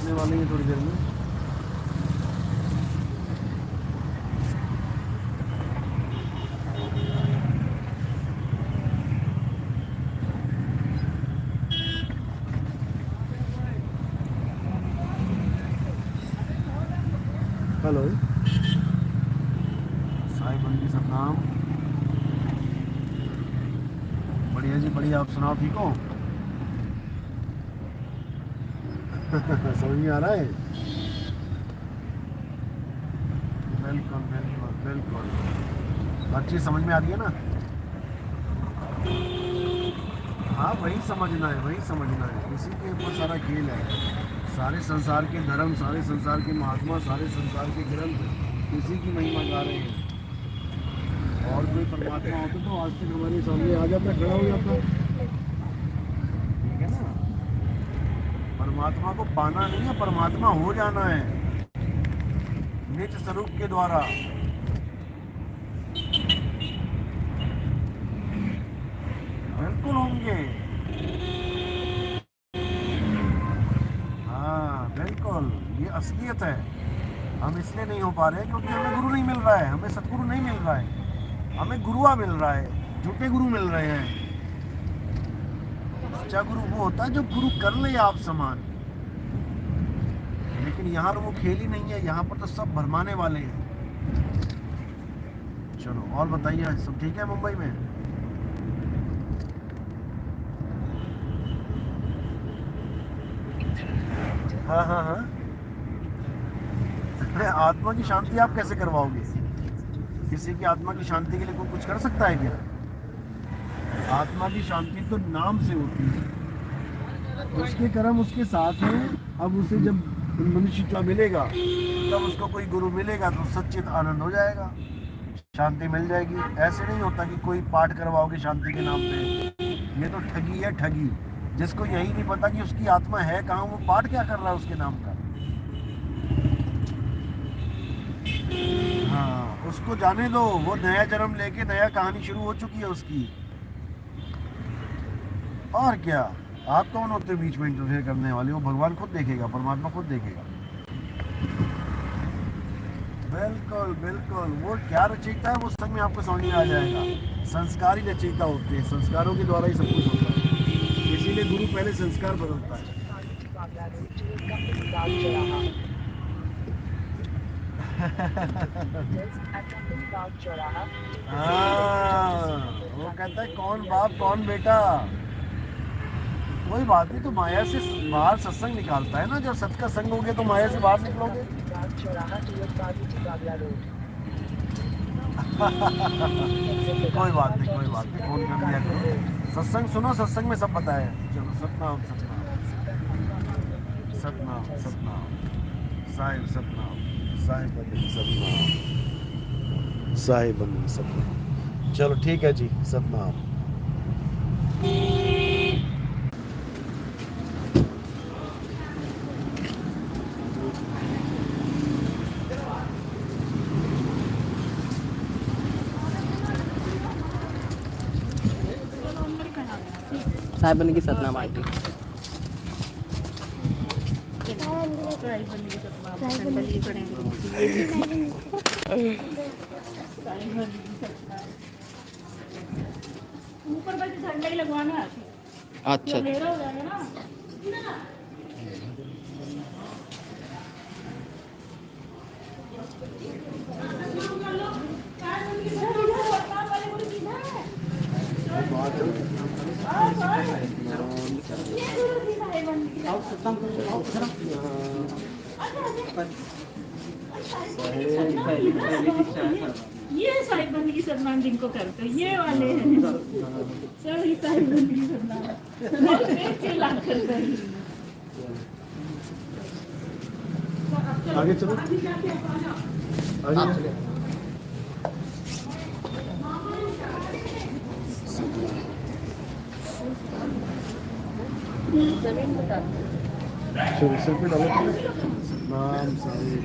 पहुंचने वाले हैं थोड़ी देर में। हेलो साहिब बंदी सब नाम। बढ़िया जी बढ़िया, आप सुनाओ ठीक हो? समझ में आ रहा है? बिल्कुल बिल्कुल बिल्कुल, हर चीज़ समझ में आ रही है ना। हाँ वही समझना है, वही समझना है, इसी के ऊपर सारा खेल है। सारे संसार के धर्म, सारे संसार के महात्मा, सारे संसार के ग्रंथ इसी की महिमा गा रहे हैं। और कोई परमात्मा होता तो आज तक हमारे सामने आ जाता, खड़ा हो जाता। ठीक है ना, परमात्मा को पाना नहीं है, परमात्मा हो जाना है निज स्वरूप के द्वारा। बिल्कुल होंगे, हाँ बिल्कुल, ये असलियत है। हम इसलिए नहीं हो पा रहे क्योंकि हमें गुरु नहीं मिल रहा है, हमें सतगुरु नहीं मिल रहा है, हमें गुरुआ मिल रहा है, झूठे गुरु मिल रहे हैं। सच्चा गुरु वो होता है जो गुरु कर ले आप समान। लेकिन यहाँ वो खेल ही नहीं है, यहाँ पर तो सब भरमाने वाले हैं। चलो और बताइए, सब ठीक है मुंबई में? हाँ हाँ हाँ। आत्मा की शांति आप कैसे करवाओगे? किसी की आत्मा की शांति के लिए कोई कुछ कर सकता है क्या? आत्मा की शांति तो नाम से होती है, उसके कर्म उसके साथ हैं। अब उसे जब मनुष्य मिलेगा तब उसको कोई गुरु मिलेगा तो सच्चित आनंद हो जाएगा, शांति मिल जाएगी। ऐसे नहीं होता कि कोई पाठ करवाओगे शांति के नाम पे, ये तो ठगी है ठगी। जिसको यही नहीं पता कि उसकी आत्मा है कहाँ, वो पाठ क्या कर रहा है उसके नाम का। हाँ उसको जाने दो, वो नया जन्म लेके नया कहानी शुरू हो चुकी है उसकी। और क्या, आप कौन होते बीच में इंटरफेयर करने वाले? वो भगवान खुद देखेगा, परमात्मा खुद देखेगा। बिल्कुल बिल्कुल, वो क्या रचयिता है वो सब में आपको समझ में आ जाएगा। संस्कार ही रचयिता होते हैं, संस्कारों के द्वारा ही सब कुछ होता है। इसीलिए गुरु पहले संस्कार बदलता है। हाँ वो कहता है कौन बाप कौन बेटा। कोई बात नहीं, तो माया से बाहर सत्संग निकालता है ना। जब सत्य का संग हो गया तो माया से बाहर निकलोगे। कोई बात नहीं, कोई बात नहीं, फोन कर दिया करो। सत्संग सुनो, सत्संग में सब बताया। चलो सतनाम सतनाम सतनाम सतनाम, साहिब सतनाम, साहिब बंदी सतनाम, साहिब बंदी सतनाम। चलो ठीक है जी, सतनाम। साहिब बंदी की सतनाम आंटी। ऊपर बस झंडा ही लगवाना है। अच्छा अंधेरा हो जाएगा ना। ये साहिब बंदी की सतनाम जिनको करते हैं ये वाले हैं सर, ये साहिब बंदी की सतनाम लाख करते हैं। आगे चलो, आगे जमीन बता चलो, सिर पे डालो नाम साहिब।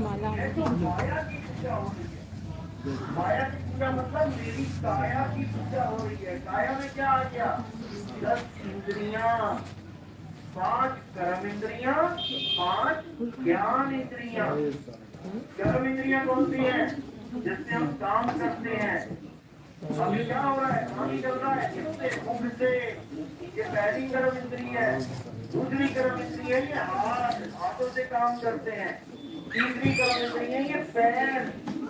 माला माया की पूजा मतलब मेरी काया की पूजा हो रही है। काया में क्या आ गया? 10 इंद्रियां, 5 कर्म इंद्रियां, 5 ज्ञान इंद्रियां। कर्म इंद्रियां कौन सी है? जिससे हम काम करते हैं। अभी क्या हो रहा है? पानी चल रहा है, किससे? मुख से। ये पहली कर्म इंद्रिय है। दूसरी कर्म इंद्रिय है ये हाथ, हाथों से काम करते हैं। तीसरी कर्म इंद्रिय है ये पैर,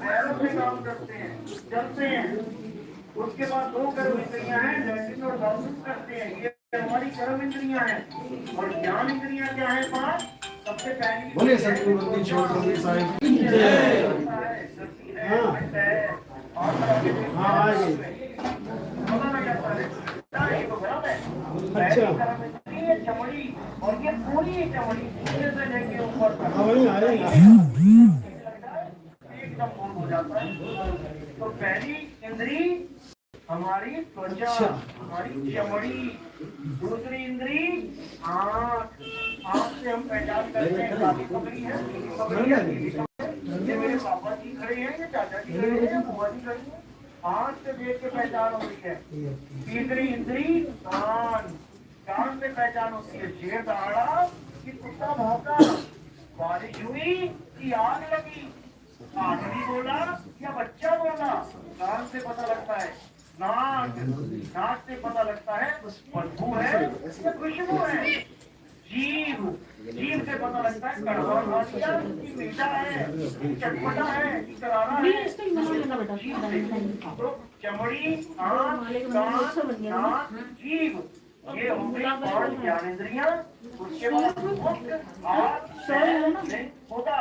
पैरों से काम करते हैं, चलते हैं। उसके बाद 2 कर्म इंद्रियां हैं, लैट्रिन और बाथरूम करते हैं। ये हमारी कर्म इंद्रियां हैं। और ज्ञान इंद्रियां क्या है? 5। सबसे पहली बोले सतगुरु छोड़ साहिब। अच्छा, चमड़ी और ये पूरी चमड़ी नीचे से लेके ऊपर तक एकदम बंद हो जाता है। तो पहली इंद्री हमारी त्वचा, हमारी चमड़ी। दूसरी इंद्री आँख, आँख से हम पहचान करते हैं काली पकड़ी है, पकड़ी है। ये मेरे पापा जी खड़े हैं, ये चाचा जी खड़े हैं, बुआ जी खड़ी है। आँख से देख के पहचान हो रही है। तीसरी इंद्री कान, कान से पहचान होती है। शेर दहाड़ा कि कुत्ता भौंका, बारिश हुई कि आग लगी, आदमी बोला या बच्चा बोला, कान से पता लगता है। नाक, नाक से पता लगता है बदबू है या खुशबू है। जीभ, जीभ से पता लगता है कड़वा खासिया कि मीठा है, कि चटपटा है, कि करारा है। तो चमड़ी, आँख, कान, नाक, जीभ, ये हो गई 5 ज्ञानेंद्रियां। उसके बाद मुख, हाथ, पैर, होता,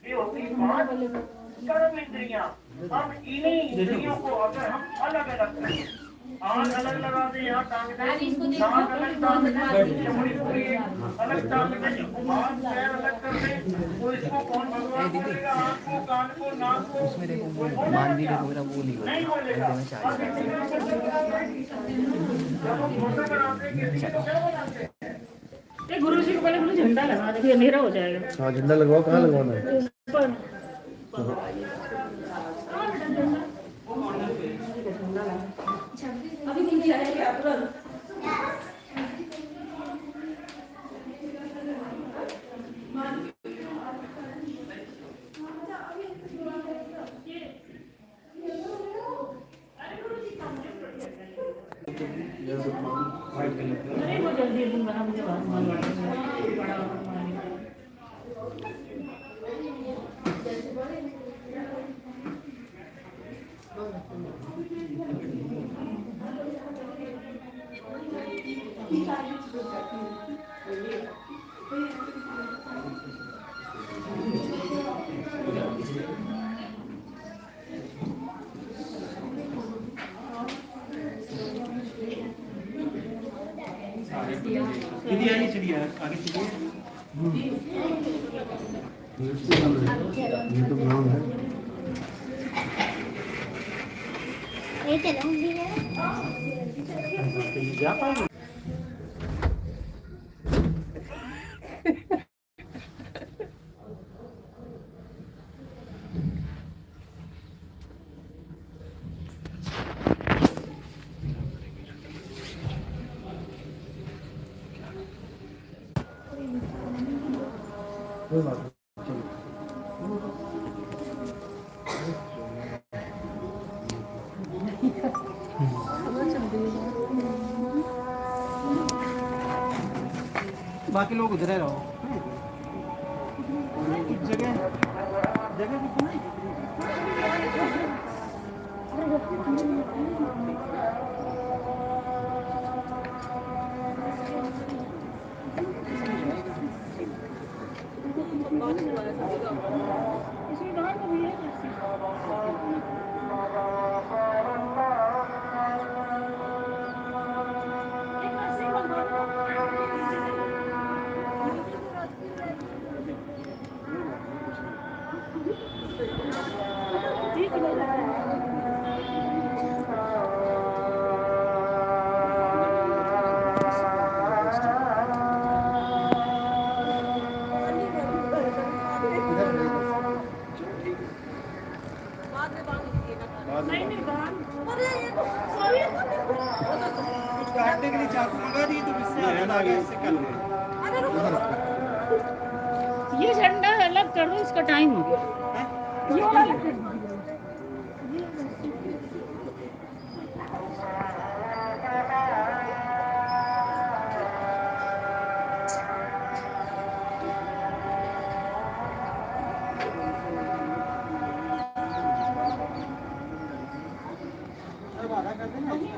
ये हो गई 5 कर्म इंद्रियां। अब इन्हीं इंद्रियों को अगर हम अलग अलग करें, आँख अलग लगा दें, यहाँ टांग दें, नाक अलग टांग दें, चमड़ी पूरी अलग टांग दें, हाथ पैर अलग कर दें, तो इसको कौन भगवान बोलेगा? आँख को, कान को, नाक को नहीं बोलेगा। जब हम फोटो बनाते हैं किसी की तो क्या बनाते हैं? गुरु जी को पहले बोले झंडा लगा दे, अंधेरा हो जाएगा। हाँ, झंडा लगवाओ। कहाँ लगवाना है? अभी दिन क्या है क्या तुरंत? अरे वो जल्दी बना मुझे दीदी आगे चलिए, आगे चलिए। ये तो ग्राउंड है। ये चलाऊंगी जा पाएंगे? कोई बात नहीं। बाकी लोग उधर रहो। जगह जगह कितनी? इसमें बाहर का भैया बाद में ये झंडा अलग कर दो, इसका टाइम हो गया। ये वाला अलग कर दो।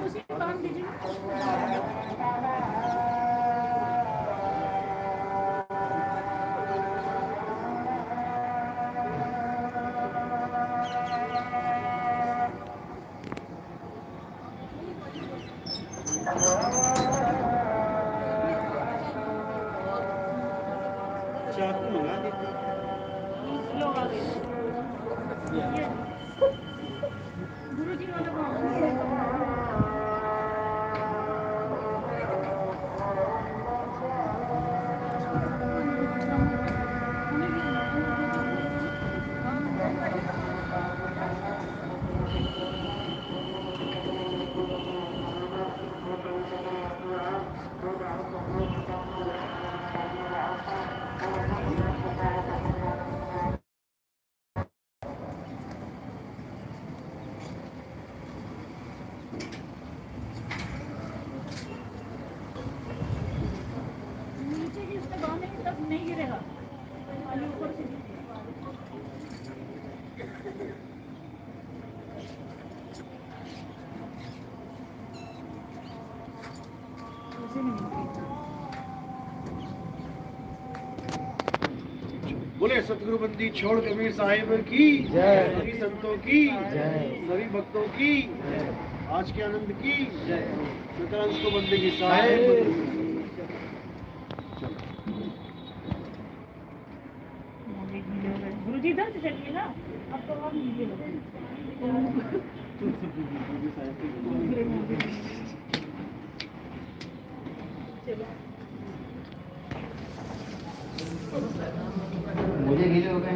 उसी में बांध दीजिए। चाकू मंगा देते लो आ गए। ये गुरुजी वाला बांध। नीचे जिसमें बांधेंगे तब नहीं गिरेगा, खाली ऊपर से ऐसे नहीं गिरेगा। बोले सतगुरु बंदी छोड़ कबीर साहिब की जय, सभी संतों की जय, सभी भक्तों की आज के आनंद की जय, सतरंज को बंदे की साहिब। गुरुजी इधर से चलिए ना, अब तो आप नीचे मुझे गीले हो गए।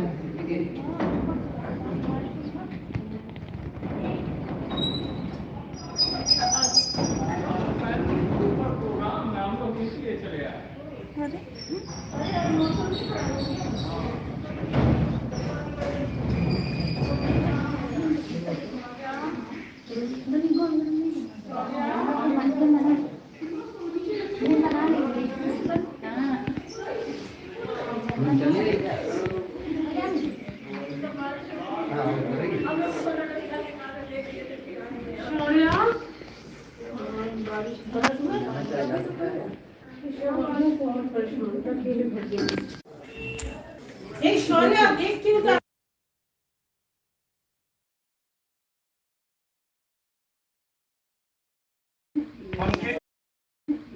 एक शौर्य एक क्यों कर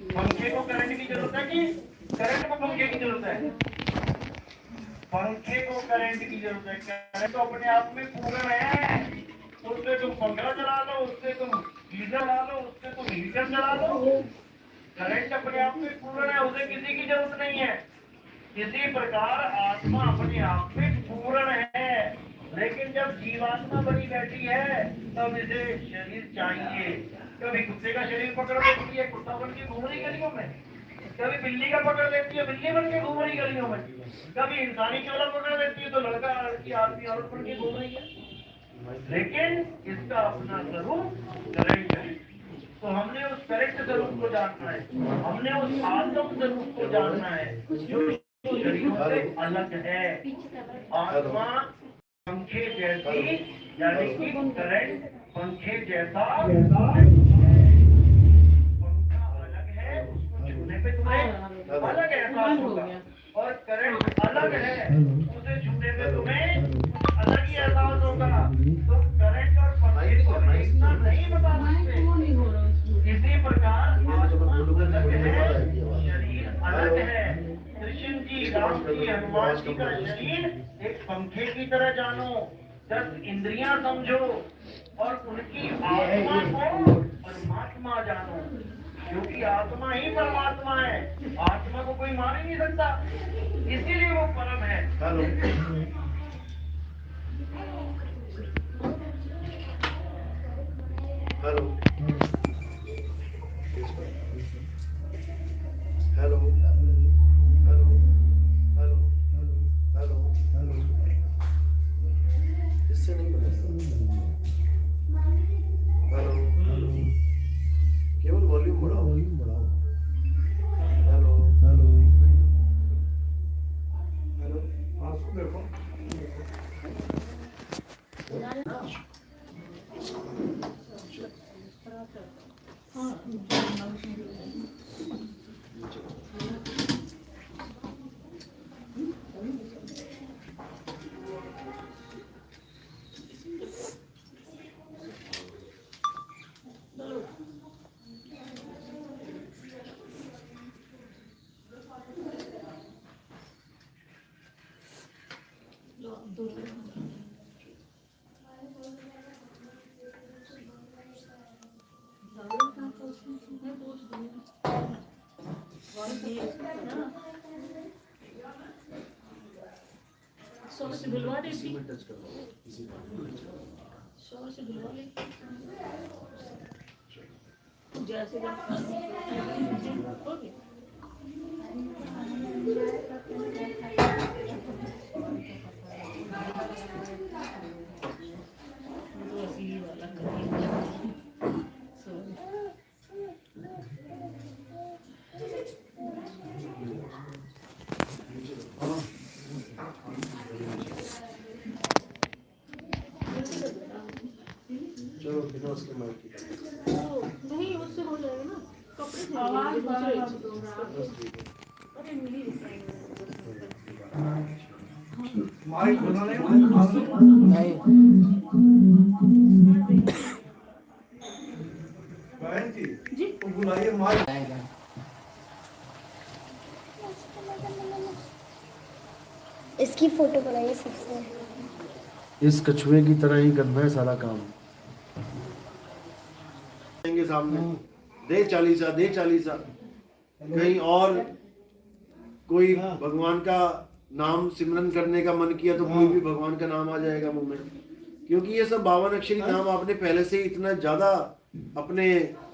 पंखे को करंट की जरूरत है कि करंट को पंखे की जरूरत है? पंखे को करंट की जरूरत है। करंट तो अपने आप में पूर्ण है, उससे तुम पंखा चला लो, उससे तुम गीजर चला लो, उससे तुम हीटर चला लो। करंट अपने आप में पूर्ण है, उसे किसी की जरूरत नहीं है। इसी प्रकार आत्मा अपने आप में पूर्ण है, लेकिन जब जीवात्मा बनी बैठी है तब इसे शरीर चाहिए। कभी कुत्ते का शरीर पकड़ लेती है, कुत्ता बन के घूम रही गलियों में। कभी बिल्ली का पकड़ लेती है, बिल्ली बन के घूम रही गलियों में। कभी इंसानी चोला पकड़ लेती है तो लड़का लड़की आदमी औरत बन के घूम रही है। लेकिन इसका अपना स्वरूप करंट है। तो हमने उस करंट स्वरूप को जानना है, हमने उस आत्म स्वरूप को जानना है जो शरीर से अलग है। आत्मा पंखे जैसी, यानी कि करंट पंखे जैसा पंखा अलग है, उसको छूने पे तुम्हें अलग एहसास होगा, और करंट अलग है, उसे छूने पे तुम्हें अलग ही एहसास होगा। तो करंट और पंखे को इतना नहीं बता सकते। इसी प्रकार आत्मा अलग है, शरीर अलग है। कृष्ण जी, राम जी, हनुमान जी का शरीर एक पंखे की तरह जानो, 10 इंद्रियां समझो और उनकी आत्मा को परमात्मा जानो, क्योंकि आत्मा ही परमात्मा है। आत्मा को कोई मान ही नहीं सकता, इसीलिए वो परम है। हेलो हेलो सौ से बुलवा देती, सौ से बुलवा ले जैसे ओके। चलो बिना उसके माइक की नहीं उससे हो जाएगा ना, कपड़े से आवाज माइक बना ले बहन जी तो बुलाइए माइक। इसकी फोटो बनाइए सबसे। इस कछुए की तरह ही करना है सारा काम। सामने दे चालीसा कहीं और कोई भगवान का नाम सिमरन करने का मन किया तो कोई भी भगवान का नाम आ जाएगा मुंह में, क्योंकि ये सब 52 अक्षरी नाम आपने पहले से ही इतना ज्यादा अपने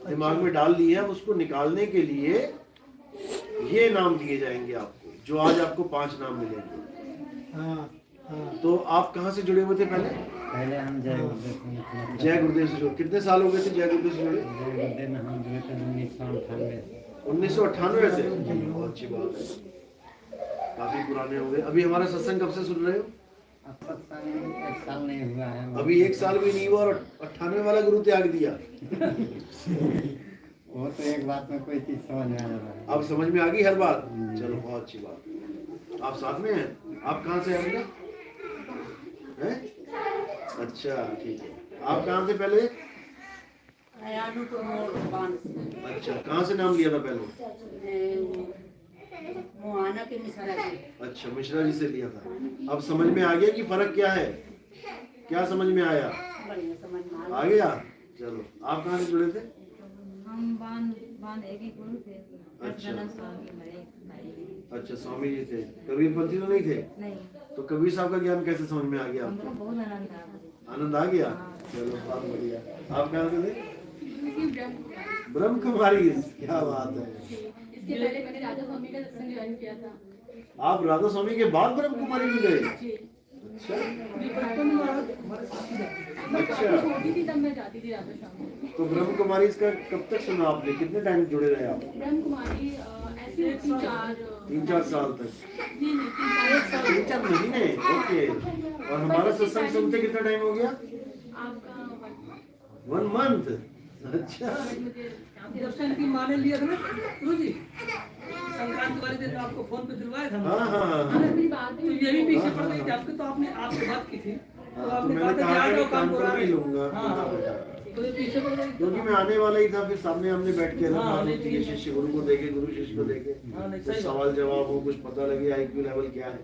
दिमाग में डाल लिया है। उसको निकालने के लिए ये नाम दिए जाएंगे आपको, जो आज आपको 5 नाम मिलेंगे। तो आप कहाँ से जुड़े हुए थे पहले? पहले हम जय गुरुदेव जय गुरुदेव से जुड़े। कितने साल हो गए थे जय गुरुदेव से जुड़े? जय गुरुदेव में हम जुड़े थे 1998 1998 से। बहुत अच्छी बात है, काफी पुराने हो गए। अभी हमारा सत्संग कब से सुन रहे हो? अब तक 1 साल नहीं हुआ है। अभी 1 साल भी नहीं हुआ और 98 वाला गुरु त्याग दिया। वो तो एक बात में कोई चीज समझ में आ रहा है। अब समझ में आ गई हर बात। चलो बहुत अच्छी बात। आप साथ में हैं? आप कहाँ से हैं? अच्छा ठीक है। आप कहाँ थे पहले? अच्छा, कहाँ से नाम लिया था पहले? अच्छा, मिश्रा जी से लिया था। अब समझ में आ गया कि फर्क क्या है? क्या समझ में आया? आ गया। चलो, आप कहाँ से जुड़े थे? हम बांध एक ही गुरु थे। अच्छा, स्वामी जी थे। कबीरपंथी तो नहीं थे? नहीं। तो कबीर साहब का ज्ञान कैसे समझ में आ गया आपको? बहुत आनंद आया। आनंद आ गया। चलो बहुत बढ़िया। आप कहाँ से थे? ब्रह्म कुमारी। क्या बात है। इसके पहले मैंने राधा स्वामी का सत्संग ज्वाइन किया था। आप राधा स्वामी के बाद ब्रह्म कुमारी में गए? अच्छा अच्छा। छोटी थी तब मैं जाती थी राधा स्वामी। तो ब्रह्म कुमारी इसका कब तक सुना आपने? कितने टाइम जुड़े रहे आप? ब्रह्म कुमारी ऐसे 3-4 साल तक। 3-4 महीने। ओके। और हमारा सत्संग सुनते कितना टाइम हो गया? आपका 1 मंथ। अच्छा। दर्शन की माँ ने लिया था ना गुरु जी, संक्रांति वाले दिन आपको फोन पे दिलवाया था। हाँ। अपनी बात तो ये भी पीछे पड़ गई थी आपके, तो आपने आपसे बात की थी तो तो आपने मैंने कहा कहा था कि कि काम को कर ही लूंगा। तो ये पीछे पड़ गई। क्योंकि मैं आने वाला ही था, फिर सामने हमने बैठ के हाँ, बात नहीं, होती है, ठीक है। शिष्य गुरु को देखे, गुरु शिष्य को देखे, हाँ, नहीं, कुछ सही सवाल जवाब हो, कुछ पता लगे आईक्यू लेवल क्या है।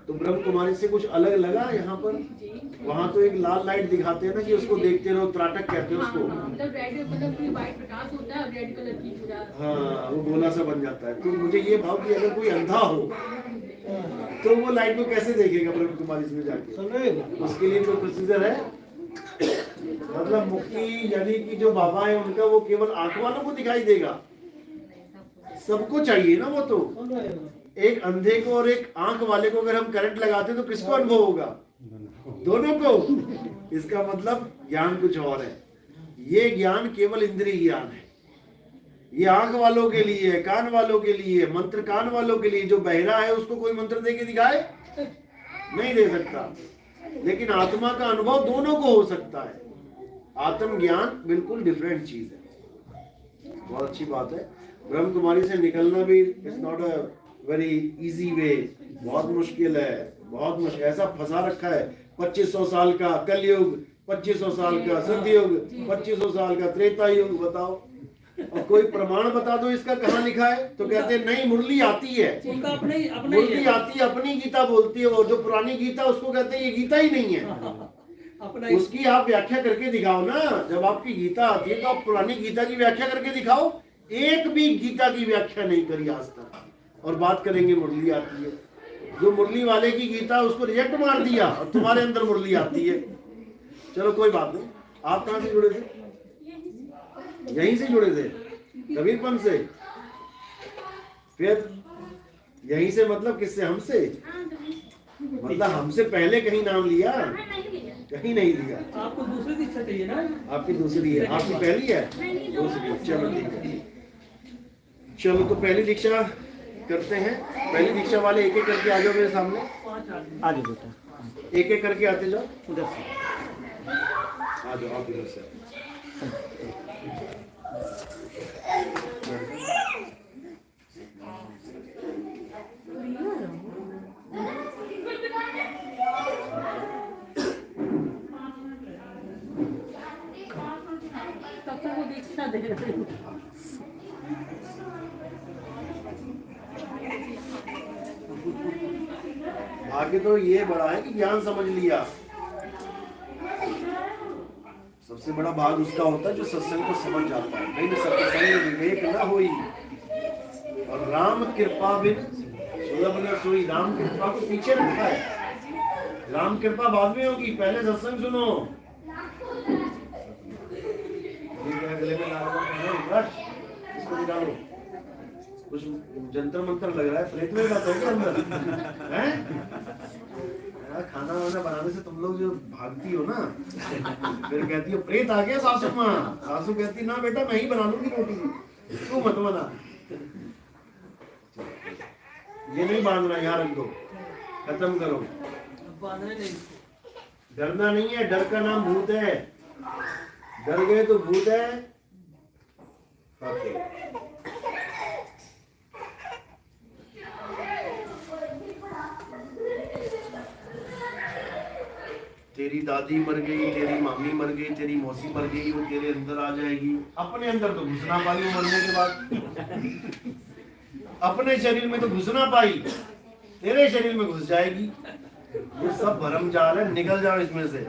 तो ब्रह्म कुमारी से कुछ अलग लगा यहाँ पर? वहाँ तो एक लाल लाइट दिखाते हैं ना कि उसको देखते रहो, त्राटक कहते हैं उसको। मतलब रेड, मतलब पूरी व्हाइट प्रकाश होता है, रेड कलर की पूरा। हाँ, वो गोला सा बन जाता है। तो मुझे ये भाव कि अगर कोई अंधा हो तो वो लाइट को कैसे देखेगा ब्रह्म कुमारी में जाके? उसके लिए कोई प्रोसीजर है? मतलब मुक्ति यानी कि जो बाबा है उनका वो केवल आंख वालों को दिखाई देगा? सबको चाहिए ना वो। तो एक अंधे को और एक आंख वाले को अगर हम करंट लगाते तो किसको अनुभव होगा? दोनों को। इसका मतलब ज्ञान कुछ और है। ये ज्ञान केवल इंद्रिय ज्ञान है। ये आंख वालों के लिए है, कान वालों के लिए, मंत्र कान वालों के लिए। जो बहरा है उसको कोई मंत्र दे के दिखाए? नहीं दे सकता। लेकिन आत्मा का अनुभव दोनों को हो सकता है। आत्मज्ञान बिल्कुल डिफरेंट चीज है। बहुत अच्छी बात है। ब्रह्म कुमारी से निकलना भी it's not a very easy way, बहुत मुश्किल है, बहुत मुश्किल। ऐसा फंसा रखा है 2500 साल का कलयुग, 2500 साल का सतयुग, 2500 साल का त्रेता युग। बताओ, और कोई प्रमाण बता दो इसका कहाँ लिखा है, तो कहते हैं नहीं मुरली आती है, उनका अपने ही मुरली आती है, अपनी गीता बोलती है। और जो पुरानी गीता उसको कहते हैं ये गीता ही नहीं है। अपना ही। उसकी आप व्याख्या करके दिखाओ ना। जब आपकी गीता आती है तो आप पुरानी गीता की व्याख्या करके दिखाओ। एक भी गीता की व्याख्या नहीं करी आज तक, और बात करेंगे मुरली आती है। जो मुरली वाले की गीता उसको रिजेक्ट मार दिया, और तुम्हारे अंदर मुरली आती है। चलो कोई बात नहीं। आप कहाँ से जुड़े थे? यहीं से जुड़े थे, कबीरपंथ से। फिर यहीं से मतलब किससे? हमसे। मतलब हमसे पहले कहीं नाम लिया? कहीं नहीं लिया। आपको दूसरी दीक्षा चाहिए ना? आपकी दूसरी है, आपकी पहली है? दूसरी। चलो ठीक है। चलो तो पहली दीक्षा करते हैं। पहली दीक्षा वाले एक एक करके आ जाओ मेरे सामने। आ जाओ बेटा, एक एक करके आते जाओ। उधर से आ जाओ आप इधर से। सबको दीक्षा दे रहे हैं। आगे तो ये बड़ा है कि ज्ञान समझ लिया। सबसे बड़ा भाग उसका होता है जो सत्संग को समझ जाता है। नहीं सत्संग विवेक न होई, और राम कृपा बिन सुलभ न सोई। राम कृपा को पीछे रखा है। राम कृपा बाद में होगी, पहले सत्संग सुनो। गले में इसको निकालो। कुछ जंतर मंतर लग रहा है, प्रेत में बात है क्या अंदर? हैं? खाना वाना बनाने से तुम लोग जो भागती हो ना, फिर कहती हो प्रेत आ गया सासू माँ। सासू कहती ना बेटा मैं ही बना लूंगी रोटी, तू मत बना। ये नहीं बांधना, यहाँ रख दो, खत्म करो। बांधने नहीं। डरना नहीं है, डर का नाम भूत है। डर गए तो भूत है। तेरी दादी मर गई, तेरी मामी मर गई, तेरी मौसी मर गई, वो तेरे अंदर आ जाएगी। अपने अंदर तो घुस ना पाई वो मरने के बाद। अपने शरीर में तो घुस ना पाई, तेरे शरीर में घुस जाएगी। ये सब भरम जाल है, निकल जाओ इसमें से।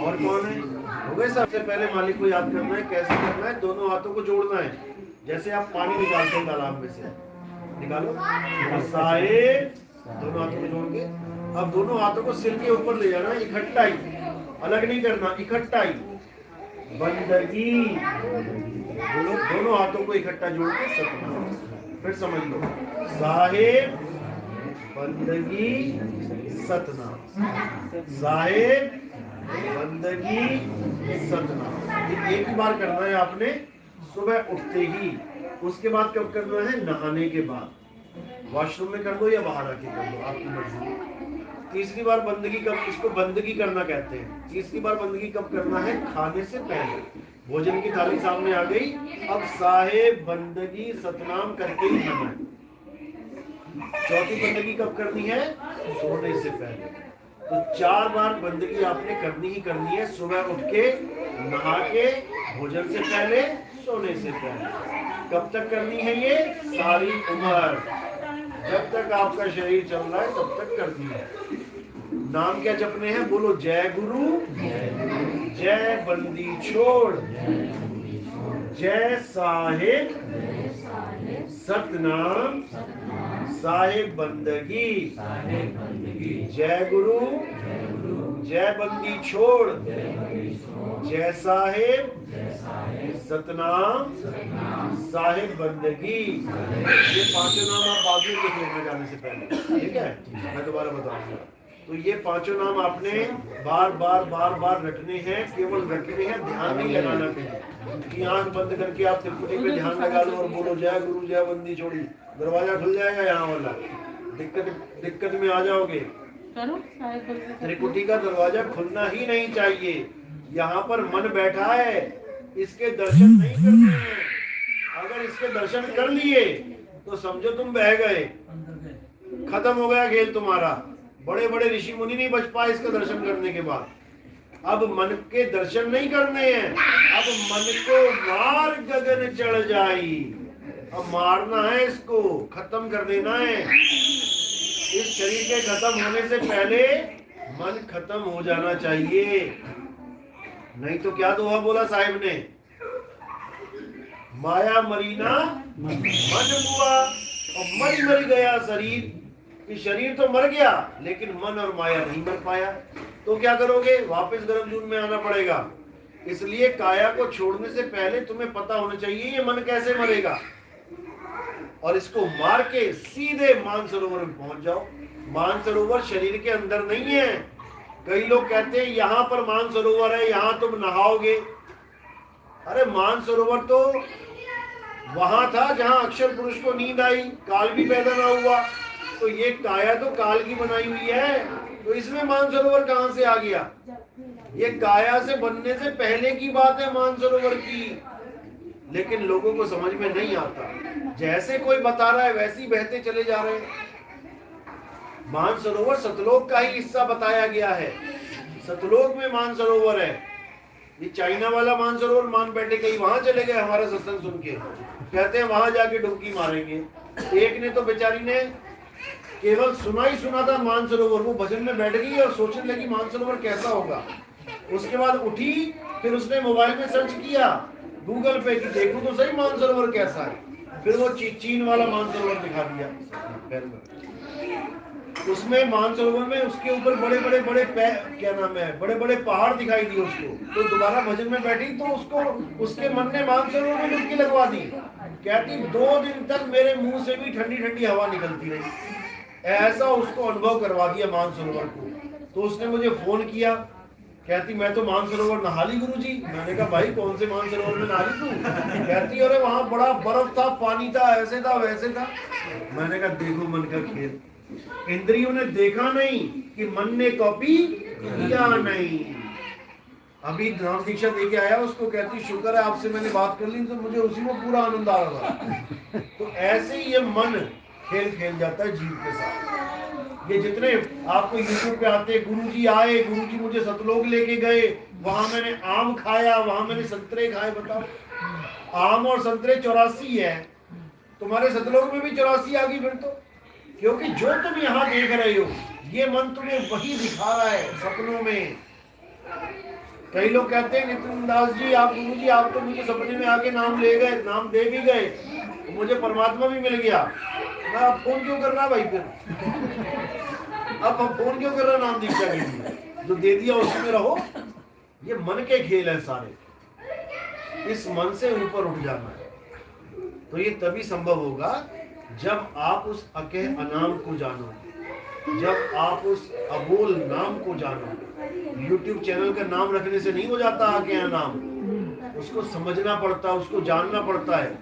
और कौन है? हो गए। सबसे पहले मालिक को याद करना है। कैसे करना है? दोनों हाथों को जोड़ना है। जैसे आप पानी निकालते हैं तालाब में से, निकालो सारे दोनों हाथों को जोड़ के। अब दोनों हाथों को सिर के ऊपर ले जाना है, इकट्ठा ही। अलग नहीं करना, इकट्ठा ही। बंदगी, बोलो दोनों हाथों को इकट्ठा जोड़ के सतनाम। फिर समझ लो, साहेब बंदगी सतनाम, साहेब बंदगी सतनाम। ये एक ही बार करना है आपने, सुबह उठते ही। उसके बाद कब करना है? नहाने के बाद। वॉशरूम में कर दो या बाहर आके कर दो, आपकी मर्जी। तीसरी बार बंदगी कब, इसको बंदगी करना कहते हैं। तीसरी बार बंदगी कब करना है? खाने से पहले। भोजन की थाली सामने आ गई, अब साहेब बंदगी सतनाम करके ही खाना है। चौथी बंदगी कब करनी है? सोने से पहले। तो 4 बार बंदगी आपने करनी ही करनी है, सुबह उठ के, नहा के, भोजन से पहले, सोने से पहले। कब तक करनी है ये? सारी उम्र, जब तक आपका शरीर चल रहा है तब तक करनी है। नाम क्या जपने हैं? बोलो जय गुरु, जय बंदी छोड़, जय साहिब सतनाम, साहिब बंदगी, जय गुरु, जय बंदी छोड़, जय साहिब सतनाम, साहिब बंदगी। ये 5 नाम आप बाद में लिख लेना जाने से पहले, ठीक है? मैं दोबारा बताऊंगा। तो ये 5 नाम आपने बार बार बार बार रटने हैं, केवल रटने हैं, ध्यान नहीं लगाना कहीं कि आंख बंद करके आप त्रिपुटी पे ध्यान लगा लो और बोलो जय गुरु जय बंदी छोड़ी, दरवाजा खुल जाएगा यहाँ वाला। दिक्कत में आ जाओगे। त्रिकुटी का दरवाजा खुलना ही नहीं चाहिए। यहाँ पर मन बैठा है, इसके दर्शन नहीं करने हैं। अगर इसके दर्शन कर लिए तो समझो तुम बह गए, खत्म हो गया खेल तुम्हारा। बड़े बड़े ऋषि मुनि नहीं बच पाए इसका दर्शन करने के बाद। अब मन के दर्शन नहीं करने हैं, अब मन को मार गगन चढ़ जाई। अब मारना है इसको, खत्म कर देना है। इस शरीर के खत्म होने से पहले मन खत्म हो जाना चाहिए। नहीं तो क्या दोहा बोला साहिब ने? माया मरीना मन हुआ, और मन मर गया शरीर। कि शरीर तो मर गया लेकिन मन और माया नहीं मर पाया। तो क्या करोगे? वापस गर्म जून में आना पड़ेगा। इसलिए काया को छोड़ने से पहले तुम्हें पता होना चाहिए ये मन कैसे मरेगा, और इसको मार के सीधे मानसरोवर में पहुंच जाओ। मानसरोवर शरीर के अंदर नहीं है। कई लोग कहते हैं यहाँ पर मानसरोवर है, यहाँ तुम नहाओगे। अरे मानसरोवर तो वहां था जहां अक्षर पुरुष को नींद आई, काल भी पैदा ना हुआ। तो ये काया तो काल की बनाई हुई है, तो इसमें मानसरोवर कहां से आ गया? ये काया से बनने से पहले की बात है मानसरोवर की। लेकिन लोगों को समझ में नहीं आता, जैसे कोई बता रहा है वैसे ही बहते चले जा रहे हैं। मानसरोवर सतलोक का ही हिस्सा बताया गया है। सतलोक में मानसरोवर है। ये चाइना वाला मानसरोवर मान बैठे, कहीं वहां चले गए हमारा सत्संग सुन के, कहते हैं वहां जाके डुबकी मारेंगे। एक ने तो बेचारी ने केवल सुना ही सुना था मानसरोवर, वो भजन में बैठ गई और सोचने लगी मानसरोवर कैसा होगा। उसके बाद उठी, फिर उसने मोबाइल में सर्च किया गूगल पे कि देखो तो सही मानसरोवर कैसा है। फिर वो चीन वाला मानसरोवर दिखा दिया। उसमें मानसरोवर में उसके ऊपर बड़े बड़े क्या नाम है, बड़े बड़े पहाड़ दिखाई दिए उसको। तो दोबारा भजन में बैठी तो उसको उसके मन ने मानसरोवर में डुबकी लगवा दी। कहती 2 दिन तक मेरे मुंह से भी ठंडी ठंडी हवा निकलती रही। ऐसा उसको अनुभव करवा दिया मानसरोवर को। तो उसने मुझे फोन किया, कहती मैं तो मानसरोवर नहा ली गुरुजी। मैंने कहा भाई कौन से मानसरोवर में नहा ली तू? कहती अरे वहां बड़ा बर्फ था, पानी था, ऐसे था वैसे था। मैंने कहा देखो मन का खेल, इंद्रियों ने देखा नहीं कि मन ने कॉपी किया नहीं। अभी नाम दीक्षा देके आया उसको, कहती शुक्र है आपसे मैंने बात कर ली, तो मुझे उसी में पूरा आनंद आ रहा था। तो ऐसे ही ये मन खेल खेल जाता है जीव के साथ। ये जितने आपको यूट्यूब पे आते, गुरुजी आए, गुरुजी मुझे सतलोक लेके गए, वहां मैंने आम खाया, वहां मैंने संतरे खाए। बताओ आम और संतरे 84 है, तुम्हारे सतलोक में भी 84 आ गई फिर तो। क्योंकि जो तुम यहाँ देख रहे हो ये मन तुम्हें वही दिखा रहा है सपनों में। कई लोग कहते हैं नितिन दास जी आप गुरुजी आप तो मुझे सपने में आके नाम ले गए, नाम दे भी गए, तो मुझे परमात्मा भी मिल गया। मैं अब फोन क्यों कर रहा भाई? फिर अब फोन क्यों कर रहा? नाम दीक्षा के लिए जो दे दिया उसी में रहो। ये मन के खेल है सारे। इस मन से ऊपर उठ जाना है। तो ये तभी संभव होगा जब आप उस अके अनाम को जानोगे, जब आप उस अबोल नाम को जानोगे। YouTube चैनल का नाम रखने से नहीं हो जाता अके अनाम, उसको समझना पड़ता है, उसको जानना पड़ता है।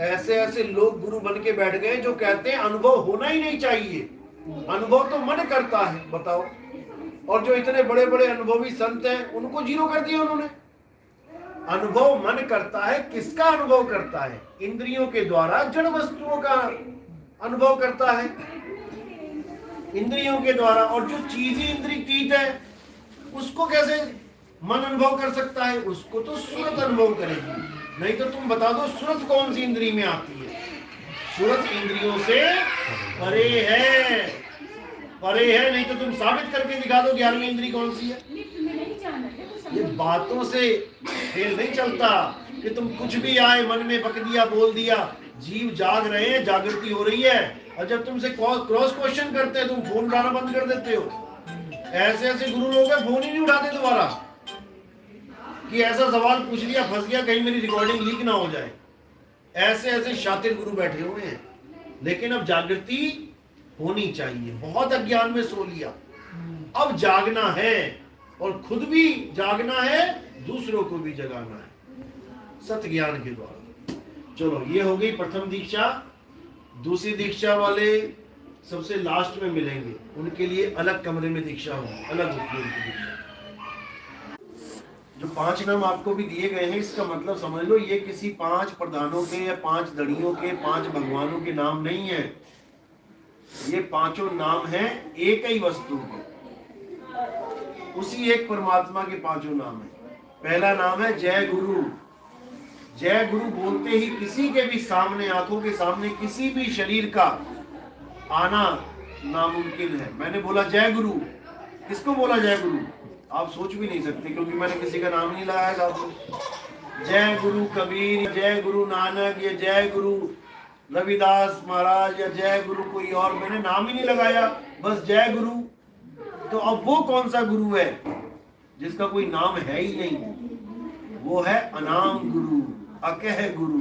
ऐसे ऐसे लोग गुरु बन के बैठ गए जो कहते हैं अनुभव होना ही नहीं चाहिए, अनुभव तो मन करता है। बताओ, और जो इतने बड़े बड़े अनुभवी संत हैं उनको जीरो कर दिया उन्होंने। अनुभव मन करता है, किसका अनुभव करता है? इंद्रियों के द्वारा जड़ वस्तुओं का अनुभव करता है, इंद्रियों के द्वारा। और जो चीज ही इंद्रियतीत है उसको कैसे मन अनुभव कर सकता है? उसको तो सुरत अनुभव करेगी। नहीं तो तुम बता दो सुरत कौन सी इंद्रिय में आती है? सुरत इंद्रियों से परे है, परे है। नहीं तो तुम साबित करके दिखा दो 11वीं इंद्रिय कौन सी है। ये बातों से खेल नहीं चलता कि तुम कुछ भी आए मन में बक दिया, बोल दिया। जीव जाग रहे हैं, जागृति हो रही है। और जब तुमसे क्रॉस क्वेश्चन करते हैं तुम फोन उठाना बंद कर देते हो। ऐसे ऐसे गुरु लोग हैं फोन ही नहीं उठाते दोबारा, कि ऐसा सवाल पूछ लिया, फंस गया, कहीं मेरी रिकॉर्डिंग लीक ना हो जाए। ऐसे ऐसे शातिर गुरु बैठे हुए हैं। लेकिन अब जागृति होनी चाहिए। बहुत अज्ञान में सो लिया, अब जागना है, और खुद भी जागना है, दूसरों को भी जगाना है सत्य ज्ञान के द्वारा। चलो, ये हो गई प्रथम दीक्षा। दूसरी दीक्षा वाले सबसे लास्ट में मिलेंगे, उनके लिए अलग कमरे में दीक्षा होगी, अलग होगी उनकी दीक्षा। जो 5 नाम आपको भी दिए गए हैं, इसका मतलब समझ लो ये किसी 5 प्रधानों के या 5 दड़ियों के 5 भगवानों के नाम नहीं है। ये 5 नाम हैं एक ही वस्तु के, उसी एक परमात्मा के 5 नाम है। पहला नाम है जय गुरु। जय गुरु बोलते ही किसी के भी सामने, आंखों के सामने किसी भी शरीर का आना नामुमकिन है। मैंने बोला जय गुरु, किसको बोला जय गुरु? आप सोच भी नहीं सकते, क्योंकि मैंने किसी का नाम नहीं लगाया था। जय गुरु कबीर, जय गुरु नानक, या जय गुरु रविदास महाराज, या जय गुरु कोई और, मैंने नाम ही नहीं लगाया, बस जय गुरु। तो अब वो कौन सा गुरु है जिसका कोई नाम है ही नहीं? वो है अनाम गुरु, अकह गुरु,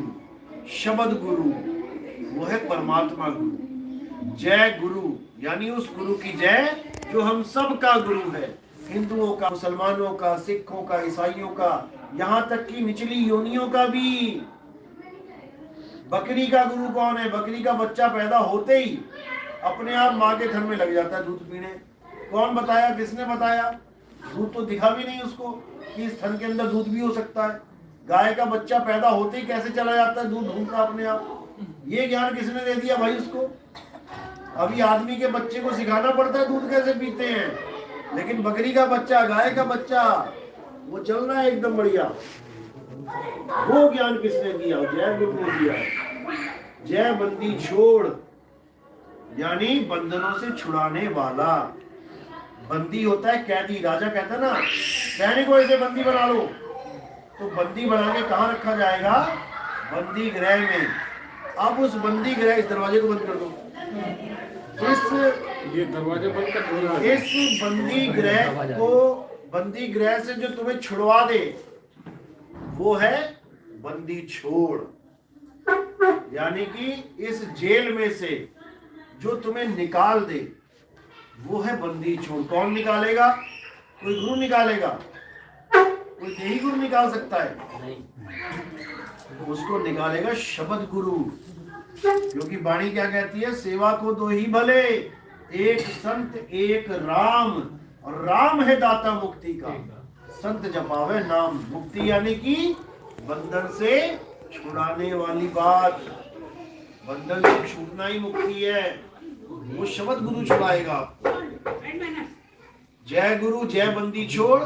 शब्द गुरु, वो है परमात्मा गुरु। जय गुरु यानी उस गुरु की जय जो हम सब का गुरु है, हिंदुओं का, मुसलमानों का, सिखों का, ईसाइयों का, यहाँ तक कि निचली योनियों का भी। बकरी का गुरु कौन है? बकरी का बच्चा पैदा होते ही अपने आप माँ के थन में लग जाता है दूध पीने। कौन बताया? किसने बताया? दूध तो दिखा भी नहीं उसको कि इस थन के अंदर दूध भी हो सकता है। गाय का बच्चा पैदा होते ही कैसे चला जाता है दूध ढूंढता अपने आप? ये ज्ञान किसने दे दिया भाई उसको? अभी आदमी के बच्चे को सिखाना पड़ता है दूध कैसे पीते हैं, लेकिन बकरी का बच्चा, गाय का बच्चा, वो चल रहा है एकदम बढ़िया। वो ज्ञान किसने दिया? जय गुरु ने दिया। जय बंदी छोड़ यानी बंधनों से छुड़ाने वाला। बंदी होता है कैदी। राजा कहता है ना, सैनिक को ऐसे बंदी बना लो, तो बंदी बना के कहाँ रखा जाएगा? बंदी गृह में। अब उस बंदी गृह, इस दरवाजे को बंद कर दो, ये दरवाजे बंद कर दो। इस बंदी गृह को, बंदी गृह से जो तुम्हें छुड़वा दे वो है बंदी छोड़। यानी कि इस जेल में से जो तुम्हें निकाल दे वो है बंदी छोड़। कौन निकालेगा? कोई गुरु निकालेगा? कोई देही गुरु निकाल सकता है? नहीं। उसको निकालेगा शब्द गुरु। क्योंकि वाणी क्या कहती है? सेवा को दो ही भले, एक संत एक राम, और राम है दाता मुक्ति का। संत जपावे नाम। मुक्ति यानी कि बंधन से छुड़ाने वाली बात। बंधन से छूटना ही मुक्ति है। वो शब्द गुरु छुड़ाएगा आपको। जय गुरु, जय बंदी छोड़,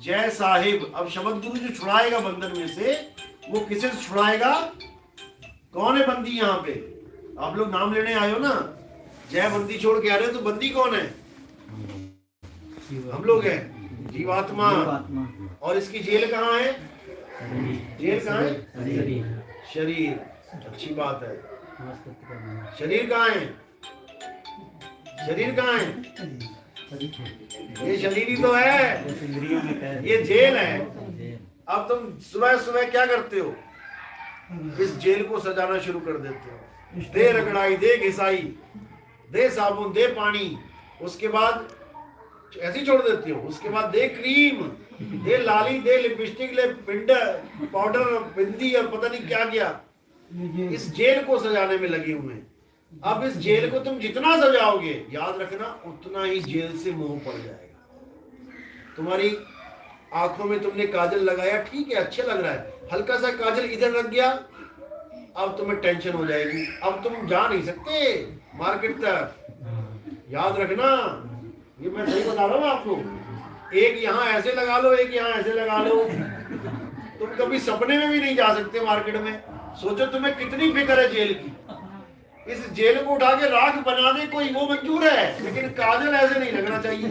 जय साहिब। अब शब्द गुरु जो छुड़ाएगा बंधन में से, वो किसे छुड़ाएगा? कौन है बंदी? यहाँ पे आप लोग नाम लेने आए हो ना, जय बंदी छोड़ के आ रहे हो, तो बंदी कौन है? हम लोग हैं, जीवात्मा। और इसकी जेल कहाँ है? जेल कहाँ है? शरीर। अच्छी बात है। शरीर कहाँ है? शरीर कहाँ है? ये शरीर ही तो है, ये जेल है। अब तुम सुबह सुबह क्या करते हो, इस जेल को सजाना शुरू कर देते हो। दे रगड़ाई, दे घिसाई, दे साबुन, दे पानी, उसके बाद ऐसे ही छोड़ देते हो। उसके बाद दे क्रीम, दे लाली, दे लिपस्टिक, ले पाउडर, बिंदी और पता नहीं क्या क्या, इस जेल को सजाने में लगे हुए हैं। अब इस जेल को तुम जितना सजाओगे, याद रखना, उतना ही जेल से मोह पड़ जाएगा। तुम्हारी आंखों में तुमने काजल लगाया, ठीक है, अच्छा लग रहा है, हल्का सा काजल इधर लग गया, अब तुम्हें टेंशन हो जाएगी, अब तुम जा नहीं सकते मार्केट तक। याद रखना, ये मैं सही बता रहा हूँ आपको। एक यहाँ ऐसे लगा लो, एक यहाँ ऐसे लगा लो, तुम कभी सपने में भी नहीं जा सकते मार्केट में। सोचो तुम्हें कितनी फिक्र है जेल की। इस जेल को उठा के राख बना दे कोई, वो मंजूर है, लेकिन काजल ऐसे नहीं लगना चाहिए।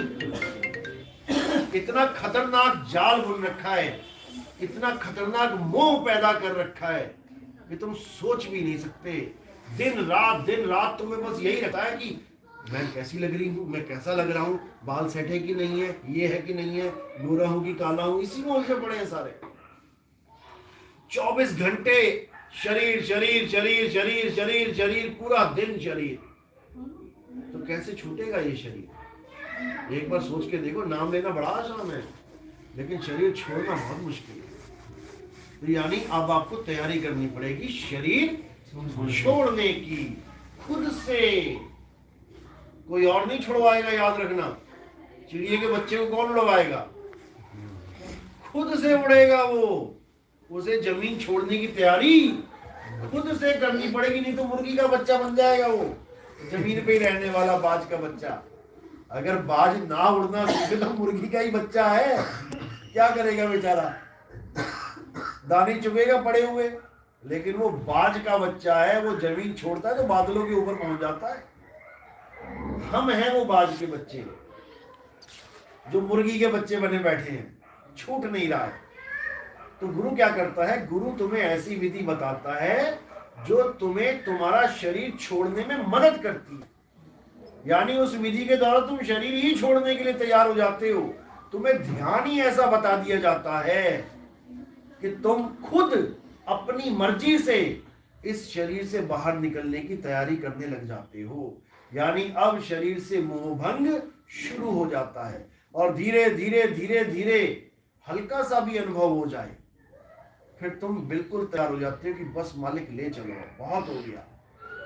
इतना खतरनाक जाल बुन रखा है, इतना खतरनाक मोह पैदा कर रखा है कि तुम सोच भी नहीं सकते। दिन रात तुम्हें बस यही रहता है कि मैं कैसी लग रही हूँ, मैं कैसा लग रहा हूँ, बाल सेट है कि नहीं है, ये है कि नहीं है, गोरा हूँ कि काला हूँ, इसी में उलझे पड़े हैं सारे। 24 घंटे शरीर शरीर शरीर शरीर शरीर शरीर, पूरा दिन शरीर। तो कैसे छूटेगा ये शरीर? एक बार सोच के देखो। नाम लेना बड़ा आसान है, लेकिन शरीर छोड़ना बहुत मुश्किल है। तो यानी अब आपको तैयारी करनी पड़ेगी शरीर छोड़ने की, खुद से। कोई और नहीं छुड़वाएगा, याद रखना। चिड़िए के बच्चे को कौन उड़वाएगा? खुद से उड़ेगा वो। उसे जमीन छोड़ने की तैयारी खुद से करनी पड़ेगी, नहीं तो मुर्गी का बच्चा बन जाएगा वो, जमीन पे ही रहने वाला बाज का बच्चा। अगर बाज ना उड़ना सीखे तो मुर्गी का ही बच्चा है, क्या करेगा बेचारा? दाने चुगेगा पड़े हुए। लेकिन वो बाज का बच्चा है, वो जमीन छोड़ता है तो बादलों के ऊपर पहुंच जाता है। हम हैं वो बाज के बच्चे जो मुर्गी के बच्चे बने बैठे हैं, छूट नहीं रहा है। तो गुरु क्या करता है? गुरु तुम्हें ऐसी विधि बताता है जो तुम्हें तुम्हारा शरीर छोड़ने में मदद करती है। यानी उस विधि के द्वारा तुम शरीर ही छोड़ने के लिए तैयार हो जाते हो। तुम्हें ध्यान ही ऐसा बता दिया जाता है कि तुम खुद अपनी मर्जी से इस शरीर से बाहर निकलने की तैयारी करने लग जाते हो। यानी अब शरीर से मोहभंग शुरू हो जाता है, और धीरे धीरे धीरे धीरे हल्का सा भी अनुभव हो जाए, फिर तुम बिल्कुल तैयार हो जाते हो कि बस मालिक ले चलो, बहुत हो गया।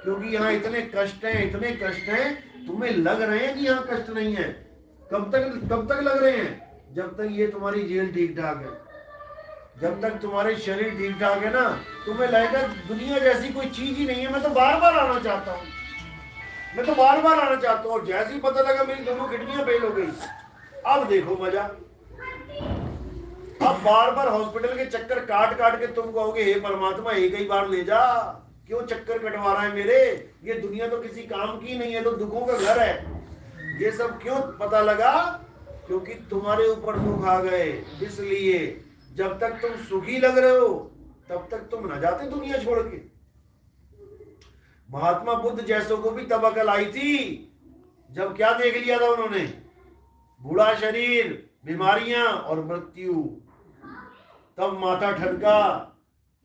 क्योंकि यहाँ इतने कष्ट हैं, इतने कष्ट हैं, तुम्हें लग रहे हैं कि यहाँ कष्ट नहीं है। कब तक लग रहे हैं? जब तक ये तुम्हारी जेल ठीक ठाक है, जब तक तुम्हारे शरीर ठीक ठाक है ना, तुम्हें लगेगा दुनिया जैसी कोई चीज ही नहीं है, मैं तो बार बार आना चाहता हूँ, मैं तो बार बार आना चाहता हूँ। और जैसे ही पता लगा मेरी दोनों किडनियां फेल हो गई, अब देखो मजा। अब बार बार हॉस्पिटल के चक्कर काट काट के तुम कहोगे हे परमात्मा एक ही बार ले जा, क्यों चक्कर कटवा रहा है मेरे? ये दुनिया तो किसी काम की नहीं है, तो दुखों का घर है। ये सब क्यों पता लगा? क्योंकि तुम्हारे ऊपर दुख आ गए। इसलिए जब तक तुम सुखी लग रहे हो तब तक तुम न जाते दुनिया छोड़ के। महात्मा बुद्ध जैसों को भी तब अकल आई थी जब क्या देख लिया था उन्होंने? बूढ़ा शरीर, बीमारियां और मृत्यु। तब माथा ठनका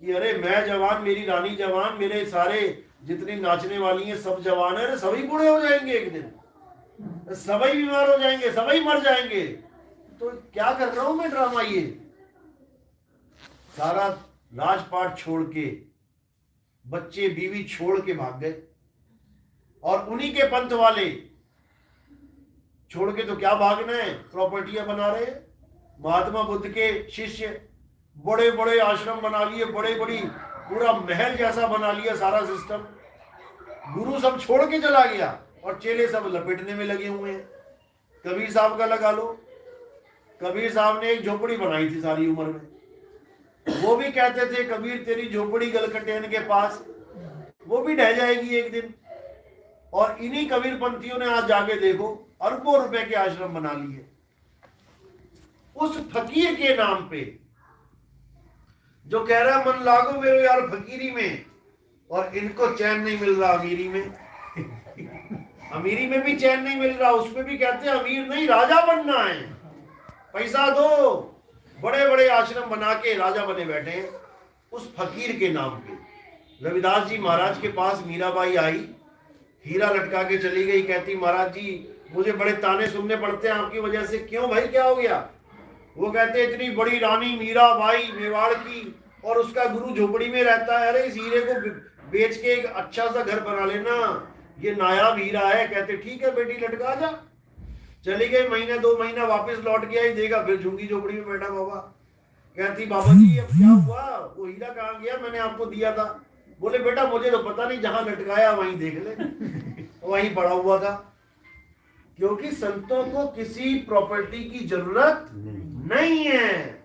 कि अरे मैं जवान, मेरी रानी जवान, मेरे सारे जितनी नाचने वाली हैं सब जवान है, सभी बूढ़े हो जाएंगे एक दिन, सभी बीमार हो जाएंगे, सभी मर जाएंगे। तो क्या कर रहा हूं मैं ड्रामा? ये सारा राजपाट छोड़ के, बच्चे बीवी छोड़ के भाग गए, और उन्हीं के पंथ वाले छोड़ के तो क्या भागना है, प्रॉपर्टियां बना रहे। महात्मा बुद्ध के शिष्य बड़े बड़े आश्रम बना लिए, बड़े बड़ी पूरा महल जैसा बना लिया सारा सिस्टम। गुरु सब छोड़ के चला गया और चेले सब लपेटने में लगे हुए हैं। कबीर साहब का लगा लो, कबीर साहब ने एक झोपड़ी बनाई थी सारी उम्र में, वो भी कहते थे कबीर तेरी झोपड़ी गलकटेन के पास, वो भी ढह जाएगी एक दिन। और इन्हीं कबीर पंथियों ने आज जाके देखो अरबों रुपए के आश्रम बना लिए उस फकीर के नाम पे, जो कह रहा है मन लागो मेरे यार फकीरी में, और इनको चैन नहीं मिल रहा अमीरी में। अमीरी में भी चैन नहीं मिल रहा, उसमें भी कहते हैं अमीर नहीं राजा बनना है, पैसा दो। बड़े बड़े आश्रम बना के राजा बने बैठे हैं उस फकीर के नाम पे। रविदास जी महाराज के पास मीराबाई आई, हीरा लटका के चली गई, कहती महाराज जी मुझे बड़े ताने सुनने पड़ते हैं आपकी वजह से। क्यों भाई, क्या हो गया? वो कहते इतनी बड़ी रानी मीराबाई मेवाड़ की और उसका गुरु झोपड़ी में रहता है, अरे इस हीरे को बेच के एक अच्छा सा घर बना लेना, ये नायाब हीरा है। कहते ठीक है बेटी लटका जा। चली गई, महीने 2 महीना वापस लौट के आई, देखा फिर झुग्गी झोपड़ी में बैठा बाबा। कहती बाबा जी अब क्या हुआ, वो हीरा कहाँ गया, मैंने आपको दिया था। बोले बेटा मुझे तो पता नहीं, जहां लटकाया वहीं देख ले, वहीं पड़ा हुआ था। क्योंकि संतों को किसी प्रॉपर्टी की जरूरत नहीं है,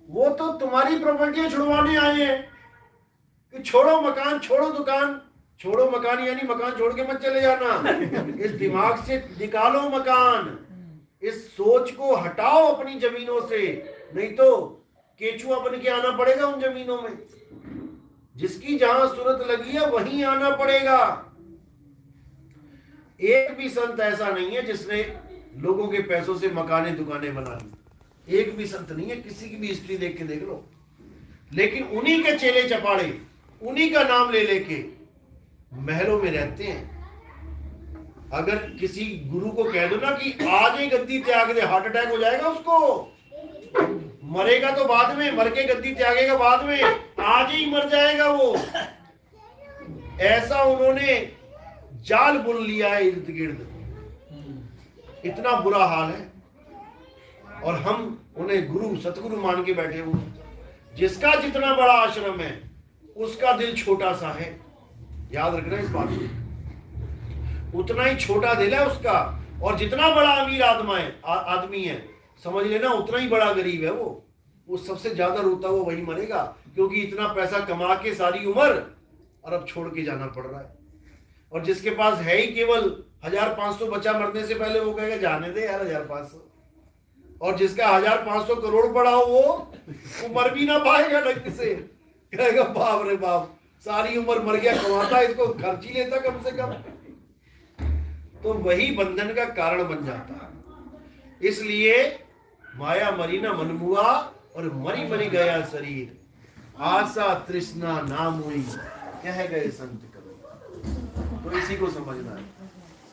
वो तो तुम्हारी प्रॉपर्टियां छुड़वाने आए हैं कि छोड़ो मकान, छोड़ो दुकान। छोड़ो मकान यानी मकान छोड़ के मत चले जाना, इस दिमाग से निकालो मकान, इस सोच को हटाओ अपनी जमीनों से, नहीं तो केचुआ बन के आना पड़ेगा उन जमीनों में। जिसकी जहां सूरत लगी है वहीं आना पड़ेगा। एक भी संत ऐसा नहीं है जिसने लोगों के पैसों से मकाने दुकानें बना ली, एक भी संत नहीं है, किसी की भी हिस्ट्री देख के देख लो। लेकिन उन्हीं के चेले चपाड़े उन्हीं का नाम ले लेके महलों में रहते हैं। अगर किसी गुरु को कह दो ना कि आज ही गद्दी त्याग दे, हार्ट अटैक हो जाएगा उसको, मरेगा तो बाद में, मर के गद्दी त्यागेगा बाद में, आज ही मर जाएगा वो। ऐसा उन्होंने जाल बुन लिया है इर्द गिर्द, इतना बुरा हाल है। और हम उन्हें गुरु सतगुरु मान के बैठे हुए। जिसका जितना बड़ा आश्रम है उसका दिल छोटा सा है, याद रखना इस बात को, उतना ही छोटा दिल है उसका। और जितना बड़ा अमीर आदमी है समझ लेना उतना ही बड़ा गरीब है वो सबसे ज्यादा रोता हुआ वही मरेगा, क्योंकि इतना पैसा कमा के सारी उम्र और अब छोड़ के जाना पड़ रहा है। और जिसके पास है ही केवल 1500 बचा मरने से पहले, वो कहेगा जाने दे यार 1500। और जिसका 1500 करोड़ पड़ा हो वो मर भी ना पाएगा ढंग से, कहेगा बाप रे बाप सारी उम्र मर गया, कमाता इसको खर्च ही लेता कम से कम। तो वही बंधन का कारण बन जाता है। इसलिए माया मरी ना मन मुआ और मरी मरी गया शरीर, आशा तृष्णा नाम हुई कह गए संत कबीर। तो इसी को समझना है।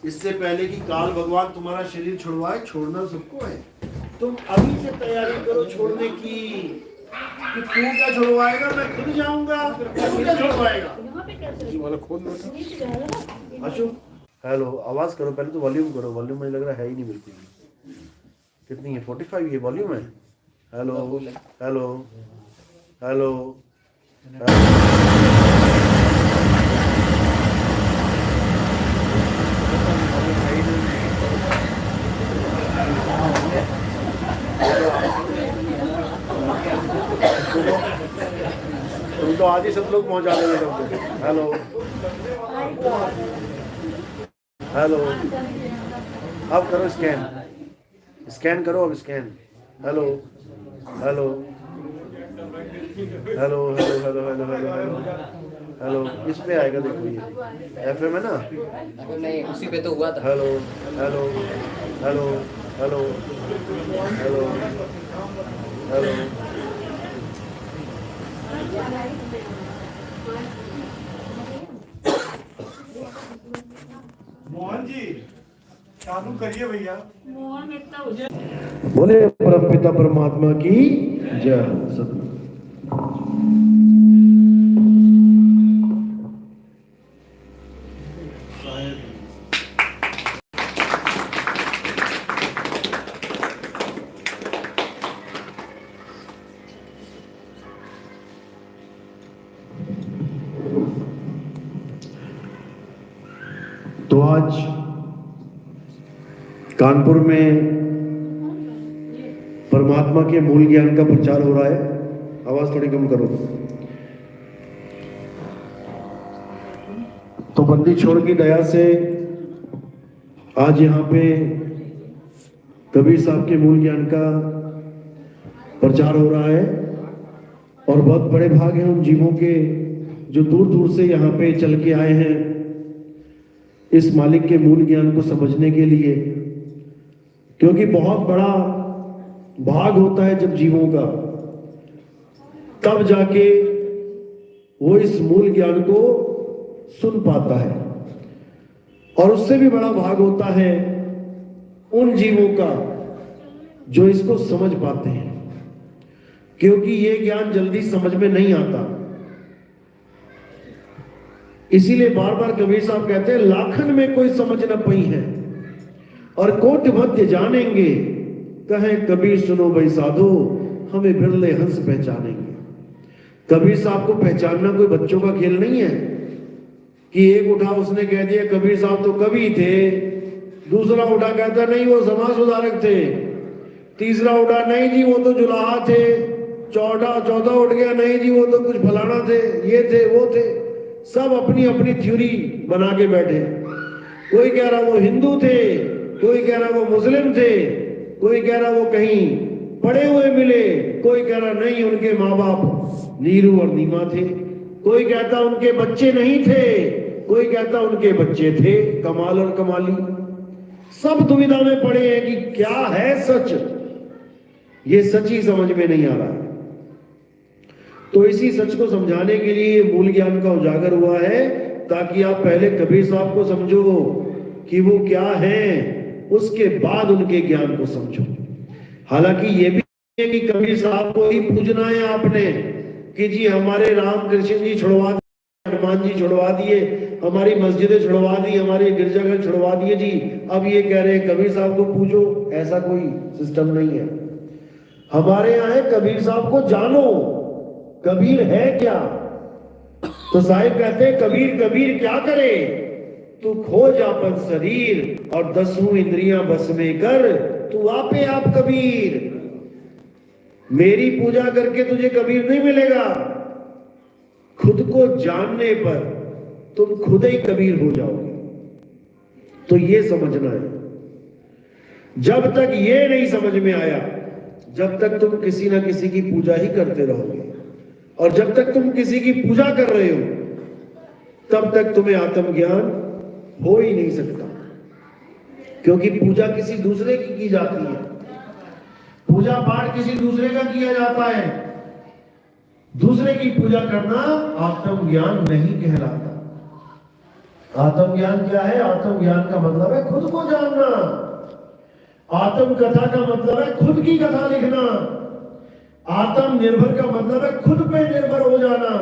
इससे पहले कि काल भगवान तुम्हारा शरीर छुड़वाए, छोड़ना सबको है, तुम अभी से तैयारी करो छोड़ने की। कि तू क्या छुड़वाएगा, मैं खुद जाऊंगा, तू क्या छुड़वाएगा। अशोक हेलो, आवाज करो पहले तो, वॉल्यूम करो, वॉल्यूम मुझे लग रहा है ही नहीं बिल्कुल। कितनी है 45 ये वॉल्यूम है। हेलो हेलो हेलो तुम तो आज ही सब लोग पहुंचा देंगे सबको। हेलो हेलो, अब करो स्कैन, स्कैन करो अब scan. Hello hello hello hello hello hello hello hello hello, इस पे आएगा देखो, ये FM है ना, नहीं उसी पे तो हुआ था। Hello hello hello hello hello hello, Mohan ji चालू करिए भैया। मोहन इतना उजड़ बोले परमपिता परमात्मा की जय। सतनाम। तो आज कानपुर में परमात्मा के मूल ज्ञान का प्रचार हो रहा है। आवाज थोड़ी कम करो। तो बंदी छोड़ की दया से आज यहाँ पे कबीर साहब के मूल ज्ञान का प्रचार हो रहा है। और बहुत बड़े भाग हैं उन जीवों के जो दूर दूर से यहाँ पे चल के आए हैं इस मालिक के मूल ज्ञान को समझने के लिए, क्योंकि बहुत बड़ा भाग होता है जब जीवों का, तब जाके वो इस मूल ज्ञान को सुन पाता है। और उससे भी बड़ा भाग होता है उन जीवों का जो इसको समझ पाते हैं, क्योंकि ये ज्ञान जल्दी समझ में नहीं आता। इसीलिए बार बार कबीर साहब कहते हैं, लाखन में कोई समझ न पई है और कोट मध्य जानेंगे, कहे कबीर सुनो भाई साधो, हमें बिरले हंस पहचानेंगे। कबीर साहब को पहचानना कोई बच्चों का खेल नहीं है कि एक उठा उसने कह दिया कबीर साहब तो कवि थे, दूसरा उठा कहता नहीं वो समाज सुधारक थे, तीसरा उठा नहीं जी वो तो जुलाहा थे, चौथा उठ गया नहीं जी वो तो कुछ फलाना थे, ये थे वो थे। सब अपनी अपनी थ्योरी बना के बैठे। कोई कह रहा वो हिंदू थे, कोई कह रहा वो मुस्लिम थे, कोई कह रहा वो कहीं पढ़े हुए मिले, कोई कह रहा नहीं उनके माँ बाप नीरू और नीमा थे, कोई कहता उनके बच्चे नहीं थे, कोई कहता उनके बच्चे थे, कमाल और कमाली। सब दुविधा में पड़े हैं कि क्या है सच, ये सच ही समझ में नहीं आ रहा। तो इसी सच को समझाने के लिए मूल ज्ञान का उजागर हुआ है, ताकि आप पहले कबीर साहब को समझो कि वो क्या है, उसके बाद उनके ज्ञान को समझो। हालांकि ये भी है कि कबीर साहब को ही पूजना है आपने कि जी हमारे राम कृष्ण जी छुड़वा दिए, हनुमान जी छुड़वा दिए, हमारी मस्जिदें छुड़वा दी, हमारे गिरजाघर छुड़वा दिए जी, अब ये कह रहे हैं कबीर साहब को पूजो। ऐसा कोई सिस्टम नहीं है। हमारे यहाँ है कबीर साहब को जानो, कबीर है क्या। तो साहिब कहते हैं कबीर कबीर क्या करे, तू खोज आपन शरीर और 10 इंद्रियां बस में कर, तू आपे आप कबीर। मेरी पूजा करके तुझे कबीर नहीं मिलेगा, खुद को जानने पर तुम खुद ही कबीर हो जाओगे। तो ये समझना है। जब तक ये नहीं समझ में आया, जब तक तुम किसी ना किसी की पूजा ही करते रहोगे, और जब तक तुम किसी की पूजा कर रहे हो तब तक तुम्हें आत्मज्ञान हो ही नहीं सकता, क्योंकि पूजा किसी दूसरे की जाती है, पूजा पाठ किसी दूसरे का किया जाता है। दूसरे की पूजा करना आत्मज्ञान नहीं कहलाता। आत्मज्ञान क्या है? आत्मज्ञान का मतलब है खुद को जानना। आत्म कथा का मतलब है खुद की कथा लिखना। आत्मनिर्भर का मतलब है खुद पे निर्भर हो जाना।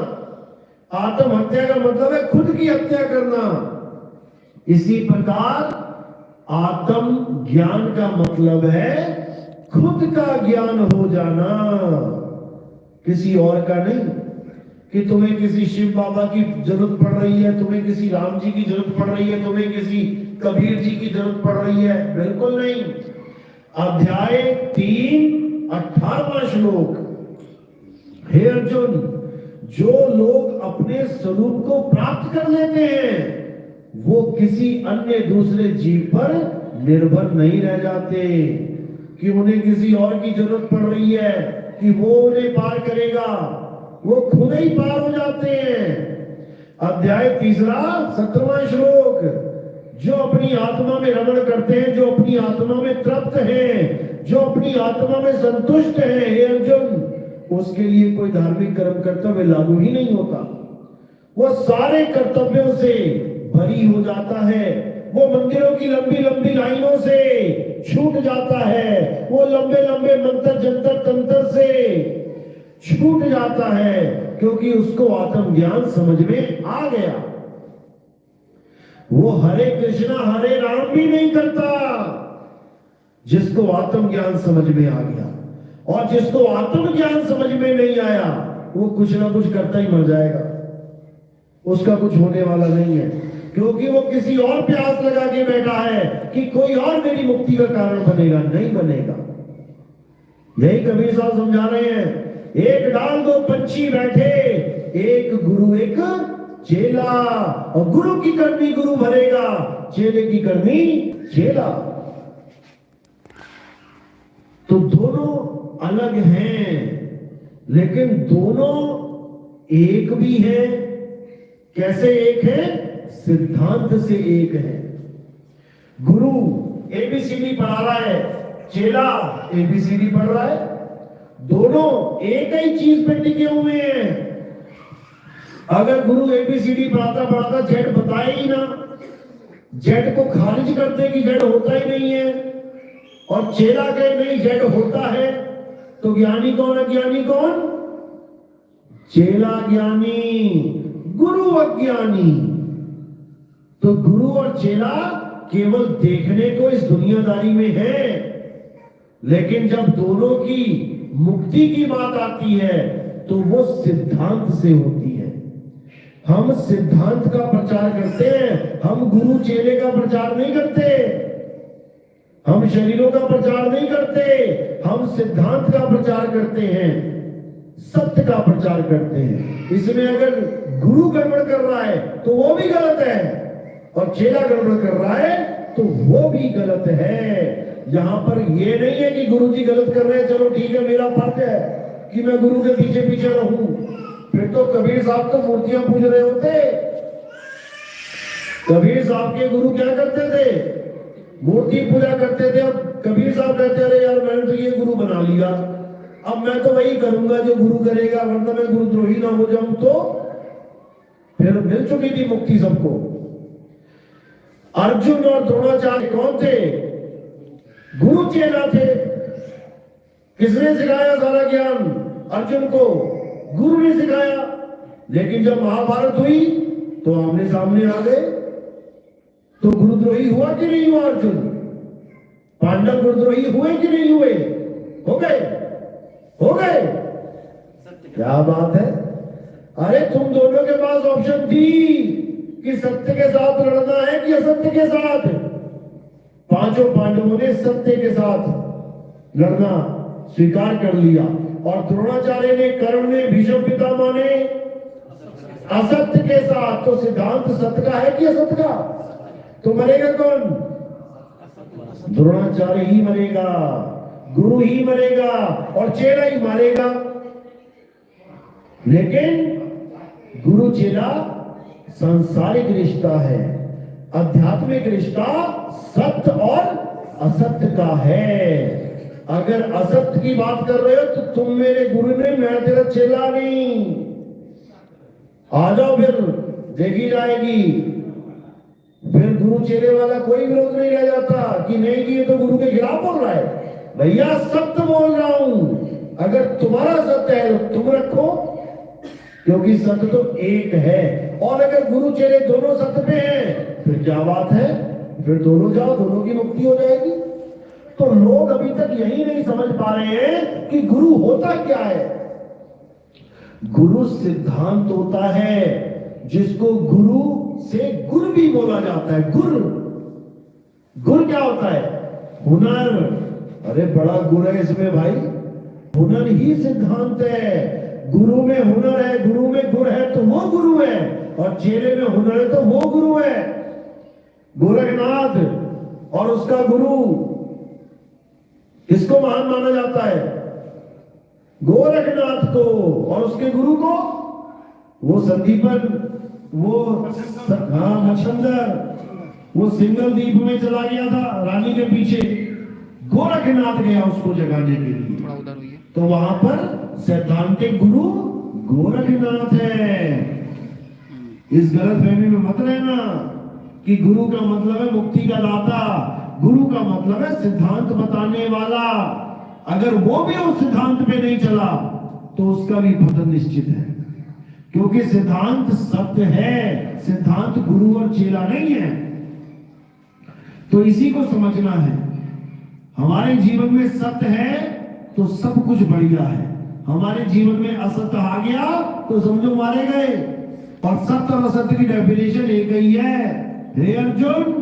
आत्महत्या का मतलब है खुद की हत्या करना। इसी प्रकार आत्म ज्ञान का मतलब है खुद का ज्ञान हो जाना, किसी और का नहीं। कि तुम्हें किसी शिव बाबा की जरूरत पड़ रही है, तुम्हें किसी राम जी की जरूरत पड़ रही है, तुम्हें किसी कबीर जी की जरूरत पड़ रही है, बिल्कुल नहीं। अध्याय 3 18वां श्लोक, हे अर्जुन, जो लोग अपने स्वरूप को प्राप्त कर लेते हैं वो किसी अन्य दूसरे जीव पर निर्भर नहीं रह जाते कि उन्हें किसी और की जरूरत पड़ रही है कि वो उन्हें पार करेगा, वो खुद ही पार हो जाते हैं। अध्याय 3 17वां श्लोक, जो अपनी आत्मा में रमण करते हैं, जो अपनी आत्मा में तृप्त हैं, जो अपनी आत्मा में संतुष्ट हैं, हे अर्जुन, उसके लिए कोई धार्मिक कर्म कर्तव्य लागू ही नहीं होता। वो सारे कर्तव्यों से भरी हो जाता है, वो मंदिरों की लंबी लंबी लाइनों से छूट जाता है, वो लंबे लंबे मंत्र जंतर तंत्र से छूट जाता है, क्योंकि उसको आत्मज्ञान समझ में आ गया। वो हरे कृष्णा हरे राम भी नहीं करता जिसको आत्मज्ञान समझ में आ गया, और जिसको आत्मज्ञान समझ में नहीं आया वो कुछ ना कुछ करता ही मर जाएगा, उसका कुछ होने वाला नहीं है, क्योंकि वो किसी और प्यास लगा के बैठा है कि कोई और मेरी मुक्ति का कारण बनेगा, नहीं बनेगा। यही कबीर साहब समझा रहे हैं, एक डाल दो पंछी बैठे, एक गुरु एक चेला, और गुरु की करनी गुरु भरेगा, चेले की करनी चेला। तो दोनों अलग हैं, लेकिन दोनों एक भी हैं। कैसे एक है? सिद्धांत से एक है। गुरु एबीसीडी पढ़ा रहा है, चेला एबीसीडी पढ़ रहा है, दोनों एक ही चीज पे टिके हुए हैं। अगर गुरु एबीसीडी पढ़ाता पढ़ाता जेड बताए ही ना, जेड को खारिज करते कि जेड होता ही नहीं है, और चेला कहे नहीं जेड होता है, तो ज्ञानी कौन है? ज्ञानी कौन? चेला ज्ञानी, गुरु अज्ञानी। तो गुरु और चेला केवल देखने को इस दुनियादारी में है, लेकिन जब दोनों की मुक्ति की बात आती है तो वो सिद्धांत से होती है। हम सिद्धांत का प्रचार करते हैं, हम गुरु चेले का प्रचार नहीं करते, हम शरीरों का प्रचार नहीं करते, हम सिद्धांत का प्रचार करते हैं, सत्य का प्रचार करते हैं। इसमें अगर गुरु गड़बड़ कर रहा है तो वो भी गलत है, और चेला गड़बड़ कर रहा है तो वो भी गलत है। यहां पर ये नहीं है कि गुरु जी गलत कर रहे हैं, चलो ठीक है मेरा फर्ज है कि मैं गुरु के पीछे पीछे रहूं। फिर तो कबीर साहब तो मूर्तियां पूज रहे होते। कबीर साहब के गुरु क्या करते थे? मूर्ति पूजा करते थे। अब कबीर साहब कहते अरे यार मैंने तो ये गुरु बना लिया, अब मैं तो वही करूंगा जो गुरु करेगा, वरना मैं गुरुद्रोही ना हो जाऊं। तो फिर मिल चुकी थी मुक्ति सबको। अर्जुन और द्रोणाचार्य कौन थे? गुरु चेला थे। किसने सिखाया सारा ज्ञान? अर्जुन को गुरु ने सिखाया। लेकिन जब महाभारत हुई तो आमने सामने आ गए, तो गुरुद्रोही हुआ कि नहीं हुआ अर्जुन? पांडव गुरुद्रोही हुए कि नहीं हुए? हो गए, हो गए। क्या बात है। अरे तुम दोनों के पास ऑप्शन थी कि सत्य के साथ लड़ना है कि असत्य के साथ। पांचों पांडवों ने सत्य के साथ लड़ना स्वीकार कर लिया, और द्रोणाचार्य ने, कर्ण ने, भीष्म पितामह ने असत्य के साथ। तो सिद्धांत सत्य का है कि असत्य का? तो मरेगा कौन? द्रोणाचार्य ही मरेगा, गुरु ही मरेगा, और चेला ही मारेगा। लेकिन गुरु चेला सांसारिक रिश्ता है, आध्यात्मिक रिश्ता सत्य और असत्य का है। अगर असत्य की बात कर रहे हो तो तुम मेरे गुरु नहीं, मैं तेरा चेला नहीं। आ जाओ, फिर देखी जाएगी। फिर गुरु चेले वाला कोई विरोध नहीं रह जाता कि नहीं कि ये तो गुरु के खिलाफ बोल रहा है। भैया सत्य बोल रहा हूं, अगर तुम्हारा सत्य है तो तुम रखो, क्योंकि सत्य तो एक है। और अगर गुरु चेले दोनों सत्य पे हैं फिर क्या बात है, फिर दोनों जाओ, दोनों की मुक्ति हो जाएगी। तो लोग अभी तक यही नहीं समझ पा रहे हैं कि गुरु होता क्या है। गुरु सिद्धांत होता है, जिसको गुरु से गुर भी बोला जाता है। गुर, गुर क्या होता है? हुनर। अरे बड़ा गुर है इसमें भाई, हुनर ही सिद्धांत है। गुरु में हुनर है, गुरु में गुर है तो वो गुरु है, और चेले में हुनर है तो वो गुरु है। गोरखनाथ और उसका गुरु, किसको महान माना जाता है? गोरखनाथ को। और उसके गुरु को? वो संदीपन, वो हाँ मच्छंदर, वो सिंगल द्वीप में चला गया था रानी के पीछे, गोरखनाथ गया उसको जगाने के लिए। तो वहां पर सैद्धांतिक गुरु गोरखनाथ है। इस गलतफहमी में मत रहना कि गुरु का मतलब है मुक्ति का दाता। गुरु का मतलब है सिद्धांत बताने वाला। अगर वो भी उस सिद्धांत पे नहीं चला तो उसका भी पतन निश्चित है, क्योंकि सिद्धांत सत्य है, सिद्धांत गुरु और चेला नहीं है। तो इसी को समझना है। हमारे जीवन में सत्य है तो सब कुछ बढ़िया है, हमारे जीवन में असत्य आ गया तो समझो मारे गए। और सत्य और असत्य की डेफिनेशन एक ही है, हे अर्जुन,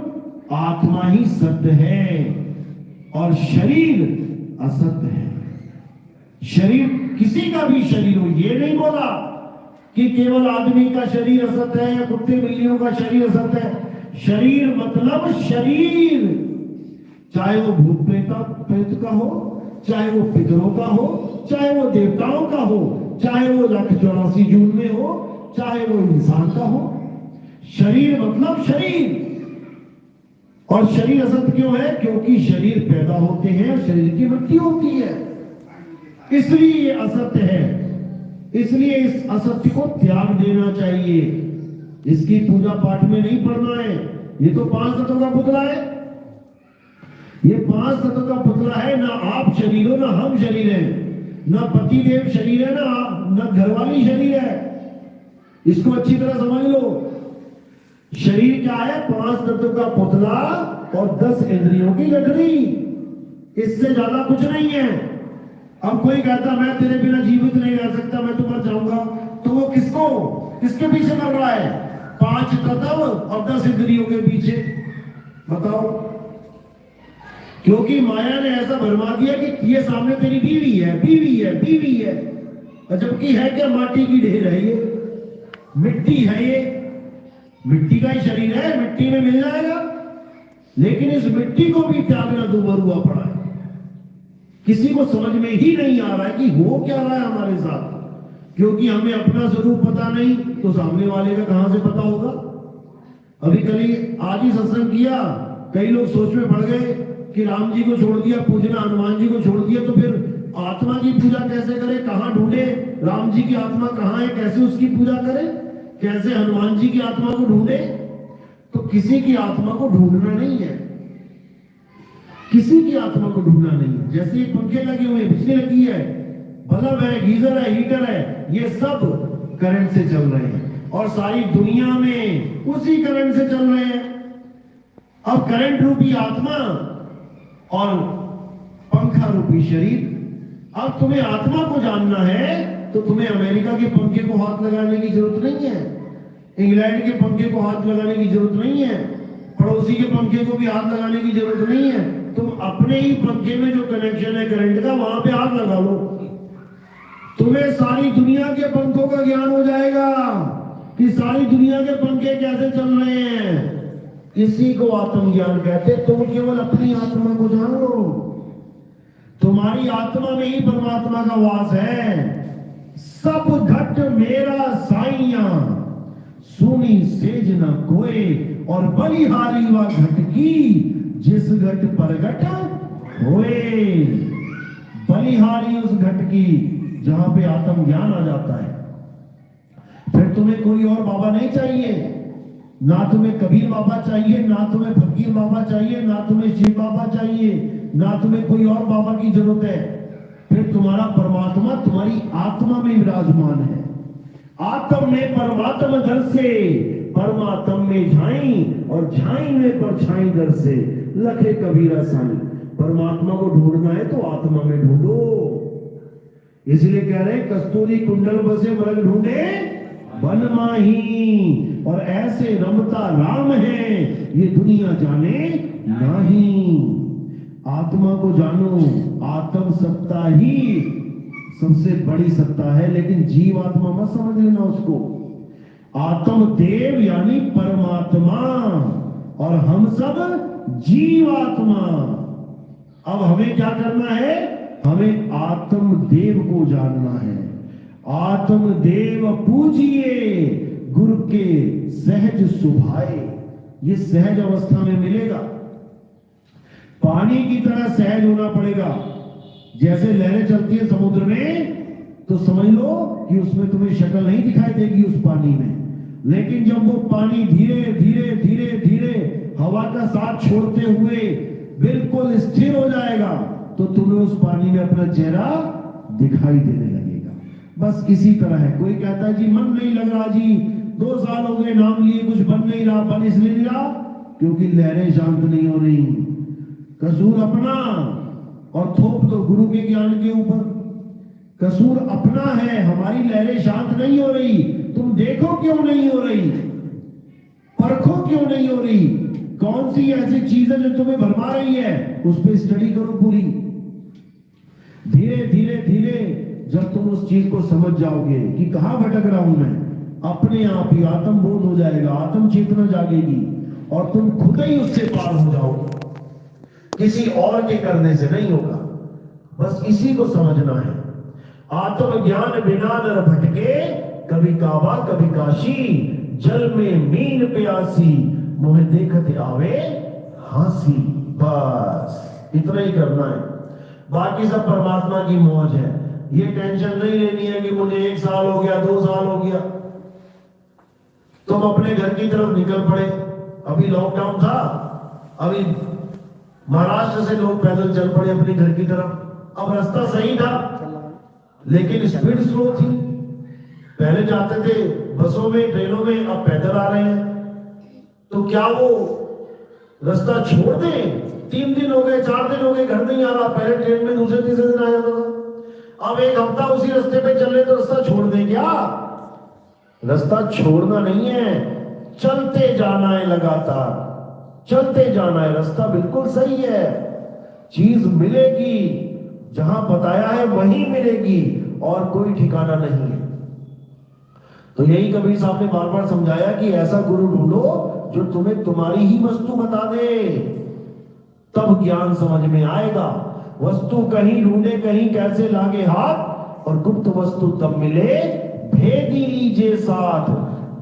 आत्मा ही सत्य है और शरीर असत्य है। शरीर किसी का भी शरीर हो, ये नहीं बोला कि केवल आदमी का शरीर असत्य है या कुत्ते बिल्लियों का शरीर असत्य है। शरीर मतलब शरीर, चाहे वो भूत प्रेत का हो, चाहे वो पितरों का हो, चाहे वो देवताओं का हो, चाहे वो 184 जून में हो, चाहे वो इंसान का हो। शरीर मतलब शरीर, और शरीर असत क्यों है? क्योंकि शरीर पैदा होते हैं, शरीर की मृत्यु होती है, इसलिए ये असत्य है। इसलिए इस असत्य को त्याग देना चाहिए। इसकी पूजा पाठ में नहीं पढ़ना है। ये तो 5 तत्वों का पुतला है, ये 5 तत्वों का पुतला है। ना आप शरीर हो, ना हम शरीर है, ना पति देव शरीर है, ना घरवाली शरीर है। इसको अच्छी तरह समझ लो। शरीर क्या है? 5 तत्वों का पुतला और 10 इंद्रियों की गठरी, इससे ज्यादा कुछ नहीं है। अब कोई कहता मैं तेरे बिना जीवित नहीं रह सकता, मैं तो मर जाऊंगा, तो वो किसके पीछे मर रहा है? 5 तत्व और 10 इंद्रियों के पीछे। बताओ, क्योंकि माया ने ऐसा भरमा दिया कि ये सामने तेरी बीवी है, बीवी है, बीवी है, और जबकि है क्या? माटी की ढेर है, ये मिट्टी है, ये मिट्टी का ही शरीर है, मिट्टी में मिल जाएगा। लेकिन इस मिट्टी को भी त्यागना दुबरुआ पड़ा है। किसी को समझ में ही नहीं आ रहा है कि हो क्या रहा है हमारे साथ, क्योंकि हमें अपना स्वरूप पता नहीं, तो सामने वाले का कहां से पता होगा? अभी कल ही आज ही सत्संग किया, कई लोग सोच में पड़ गए कि राम जी को छोड़ दिया पूजना, हनुमान जी को छोड़ दिया, तो फिर आत्मा की पूजा कैसे करे? कहां ढूंढे? राम जी की आत्मा कहां है? कैसे उसकी पूजा करे? कैसे हनुमान जी की आत्मा को ढूंढे? तो किसी की आत्मा को ढूंढना नहीं है, किसी की आत्मा को ढूंढना नहीं है। जैसे ये पंखे लगे हुए, बिजली लगी है, बल्ब है, गीजर है, हीटर है, ये सब करंट से चल रहे हैं, और सारी दुनिया में उसी करंट से चल रहे हैं। अब करंट रूपी आत्मा और पंखा रूपी शरीर। अब तुम्हें आत्मा को जानना है तो तुम्हें अमेरिका के पंखे को हाथ लगाने की जरूरत नहीं है, इंग्लैंड के पंखे को हाथ लगाने की जरूरत नहीं है, पड़ोसी के पंखे को भी हाथ लगाने की जरूरत नहीं है। तुम अपने ही पंखे में जो कनेक्शन है करंट का, वहां पे हाथ लगा लो, तुम्हें सारी दुनिया के पंखों का ज्ञान हो जाएगा कि सारी दुनिया के पंखे कैसे चल रहे हैं। इसी को आत्मज्ञान कहते। तुम केवल अपनी आत्मा को जान लो, तुम्हारी आत्मा में ही परमात्मा का वास है। सब घट मेरा साइया, सुनी सेज न कोई, और बलिहारी व घट की, जिस घट परगट होए। बलिहारी उस घट की जहां पे आत्म ज्ञान आ जाता है। फिर तुम्हें कोई और बाबा नहीं चाहिए, ना तुम्हें कबीर बाबा चाहिए, ना तुम्हें फकीर बाबा चाहिए, ना तुम्हें शिव बाबा चाहिए, ना तुम्हें कोई और बाबा की जरूरत है। फिर तुम्हारा परमात्मा तुम्हारी आत्मा में विराजमान है। आत्म में परमात्मा दर से, परमात्मा में झाई, और झाई में परछाई दर से, लखे कबीरा साई। परमात्मा को ढूंढना है तो आत्मा में ढूंढो। इसलिए कह रहे कस्तूरी कुंडल बसे मरग ढूंढे बन माही, और ऐसे रमता राम है ये दुनिया जाने नहीं। आत्मा को जानो, आत्म सत्ता ही सबसे बड़ी सत्ता है, लेकिन जीव आत्मा मत समझ लेना उसको। आत्म देव यानी परमात्मा, और हम सब जीवात्मा। अब हमें क्या करना है? हमें आत्म देव को जानना है। आत्म देव पूजिए, गुरु के सहज सुभाए। ये सहज अवस्था में मिलेगा। पानी की तरह सहज होना पड़ेगा। जैसे लहरें चलती है समुद्र में, तो समझ लो कि उसमें तुम्हें शक्ल नहीं दिखाई देगी उस पानी में, लेकिन जब वो पानी धीरे धीरे धीरे धीरे हवा का साथ छोड़ते हुए बिल्कुल स्थिर हो जाएगा, तो तुम्हें उस पानी में अपना चेहरा दिखाई देने लगेगा। बस इसी तरह है। कोई कहता है जी मन नहीं लग रहा जी, 2 साल हो गए नाम लिए, कुछ बन नहीं रहा। बन इसलिए नहीं रहा क्योंकि लहरें शांत नहीं हो रही। कसूर अपना, और थोप दो गुरु के ज्ञान के ऊपर। कसूर अपना है, हमारी लहरें शांत नहीं हो रही। तुम देखो क्यों नहीं हो रही, परखो क्यों नहीं हो रही, कौन सी ऐसी चीज है जो तुम्हें भरमा रही है, उस पर स्टडी करो पूरी। धीरे धीरे धीरे जब तुम उस चीज को समझ जाओगे कि कहां भटक रहा हूं मैं, अपने आप ही आत्म बोध हो जाएगा, आत्म चेतना जागेगी, और तुम खुद ही उससे पार हो जाओगे। किसी और के करने से नहीं होगा। बस इसी को समझना है। आत्म ज्ञान बिना नर भटके, कभी काबा कभी काशी, जल में मीन प्यासी, मोहे देखते आवे हंसी। बस इतना ही करना है, बाकी सब परमात्मा की मौज है। ये टेंशन नहीं लेनी है कि मुझे 1 साल हो गया, 2 साल हो गया। तुम अपने घर की तरफ निकल पड़े, अभी लॉकडाउन था, अभी महाराष्ट्र से लोग पैदल चल पड़े अपने घर की तरफ। अब रास्ता सही था लेकिन स्पीड स्लो थी। पहले जाते थे बसों में, ट्रेनों में, अब पैदल आ रहे हैं। तो क्या वो रास्ता छोड़ दें? 3 दिन हो गए, 4 दिन हो गए, घर नहीं आ रहा। पहले ट्रेन में दूसरे तीसरे दिन आ जाता था, अब 1 हफ्ता उसी रास्ते पे चले तो रास्ता छोड़ दें क्या? रास्ता छोड़ना नहीं है, चलते जाना है, लगातार चलते जाना है। रास्ता बिल्कुल सही है, चीज मिलेगी, जहां बताया है वहीं मिलेगी और कोई ठिकाना नहीं है। तो यही कबीर साहब ने बार बार समझाया कि ऐसा गुरु ढूंढो जो तुम्हें तुम्हारी ही वस्तु बता दे, तब ज्ञान समझ में आएगा। वस्तु कहीं ढूंढे कहीं कैसे लागे हाथ, और गुप्त वस्तु तब मिले भेदी लीजिए साथ।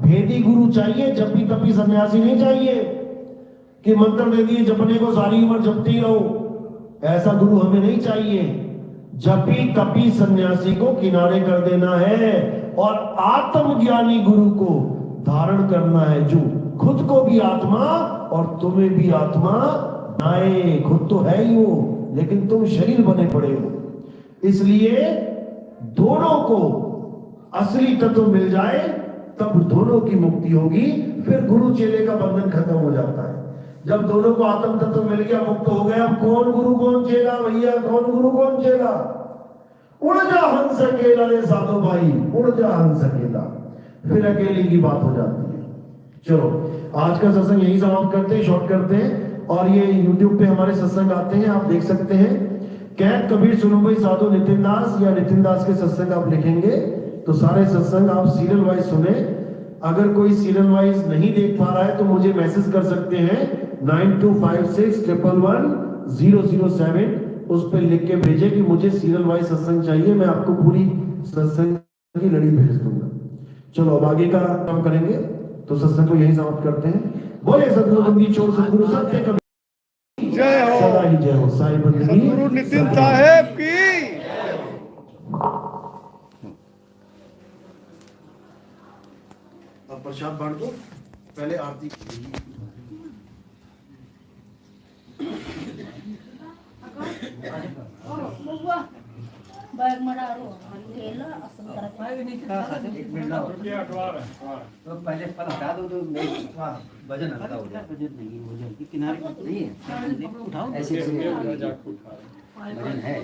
भेदी गुरु चाहिए, जपी तपी सन्यासी नहीं चाहिए कि मंत्र दे दिए जपने को सारी उम्र जपते ही रहो। ऐसा गुरु हमें नहीं चाहिए। जपी तपी सन्यासी को किनारे कर देना है और आत्मज्ञानी गुरु को धारण करना है, जो खुद को भी आत्मा और तुम्हें भी आत्मा बनाए। खुद तो है ही वो, लेकिन तुम शरीर बने पड़े हो। इसलिए दोनों को असली तत्व मिल जाए तब दोनों की मुक्ति होगी। फिर गुरु चेले का बंधन खत्म हो जाता है। जब दोनों को आत्म तत्व मिल गया, मुक्त हो गया, कौन गुरु कौन चेला भैया, कौन गुरु कौन चेला? उड़ जा हंस अकेला रे साधु भाई, उड़ जा हंस अकेला, फिर अकेले की बात हो जाती है। चलो आज का सत्संग यही समाप्त करते हैं, शॉर्ट करते हैं। और ये YouTube पे हमारे सत्संग आते हैं, आप देख सकते हैं। कैद कबीर सुनो भाई साधु नितिन दास या नितिन दास के सत्संग आप लिखेंगे तो सारे सत्संग आप सीरियल वाइज सुने। अगर कोई सीरियल वाइज नहीं देख पा रहा है तो मुझे मैसेज कर सकते हैं 9256111007, उस पर लिख के भेजे कि मुझे सीरियल वाइज सत्संग चाहिए, मैं आपको पूरी सत्संग की लड़ी भेज दूंगा। चलो अब आगे का काम करेंगे, तो सत्संग को यही समाप्त करते हैं। बोले सदगुरु बंदी चोर सदगुरु सत्य कबीर जय हो, सदा ही जय हो। साई बंदी सदगुरु नितिन साहेब की। अब प्रसाद बांट दो, पहले आरती। बैग मडारो केला असं करायचं। तो पहले फल हटा दो तो वजन हल्का हो जाए। वजन नहीं, वजन की किनारे नहीं है, उठाओ ऐसे वजन है।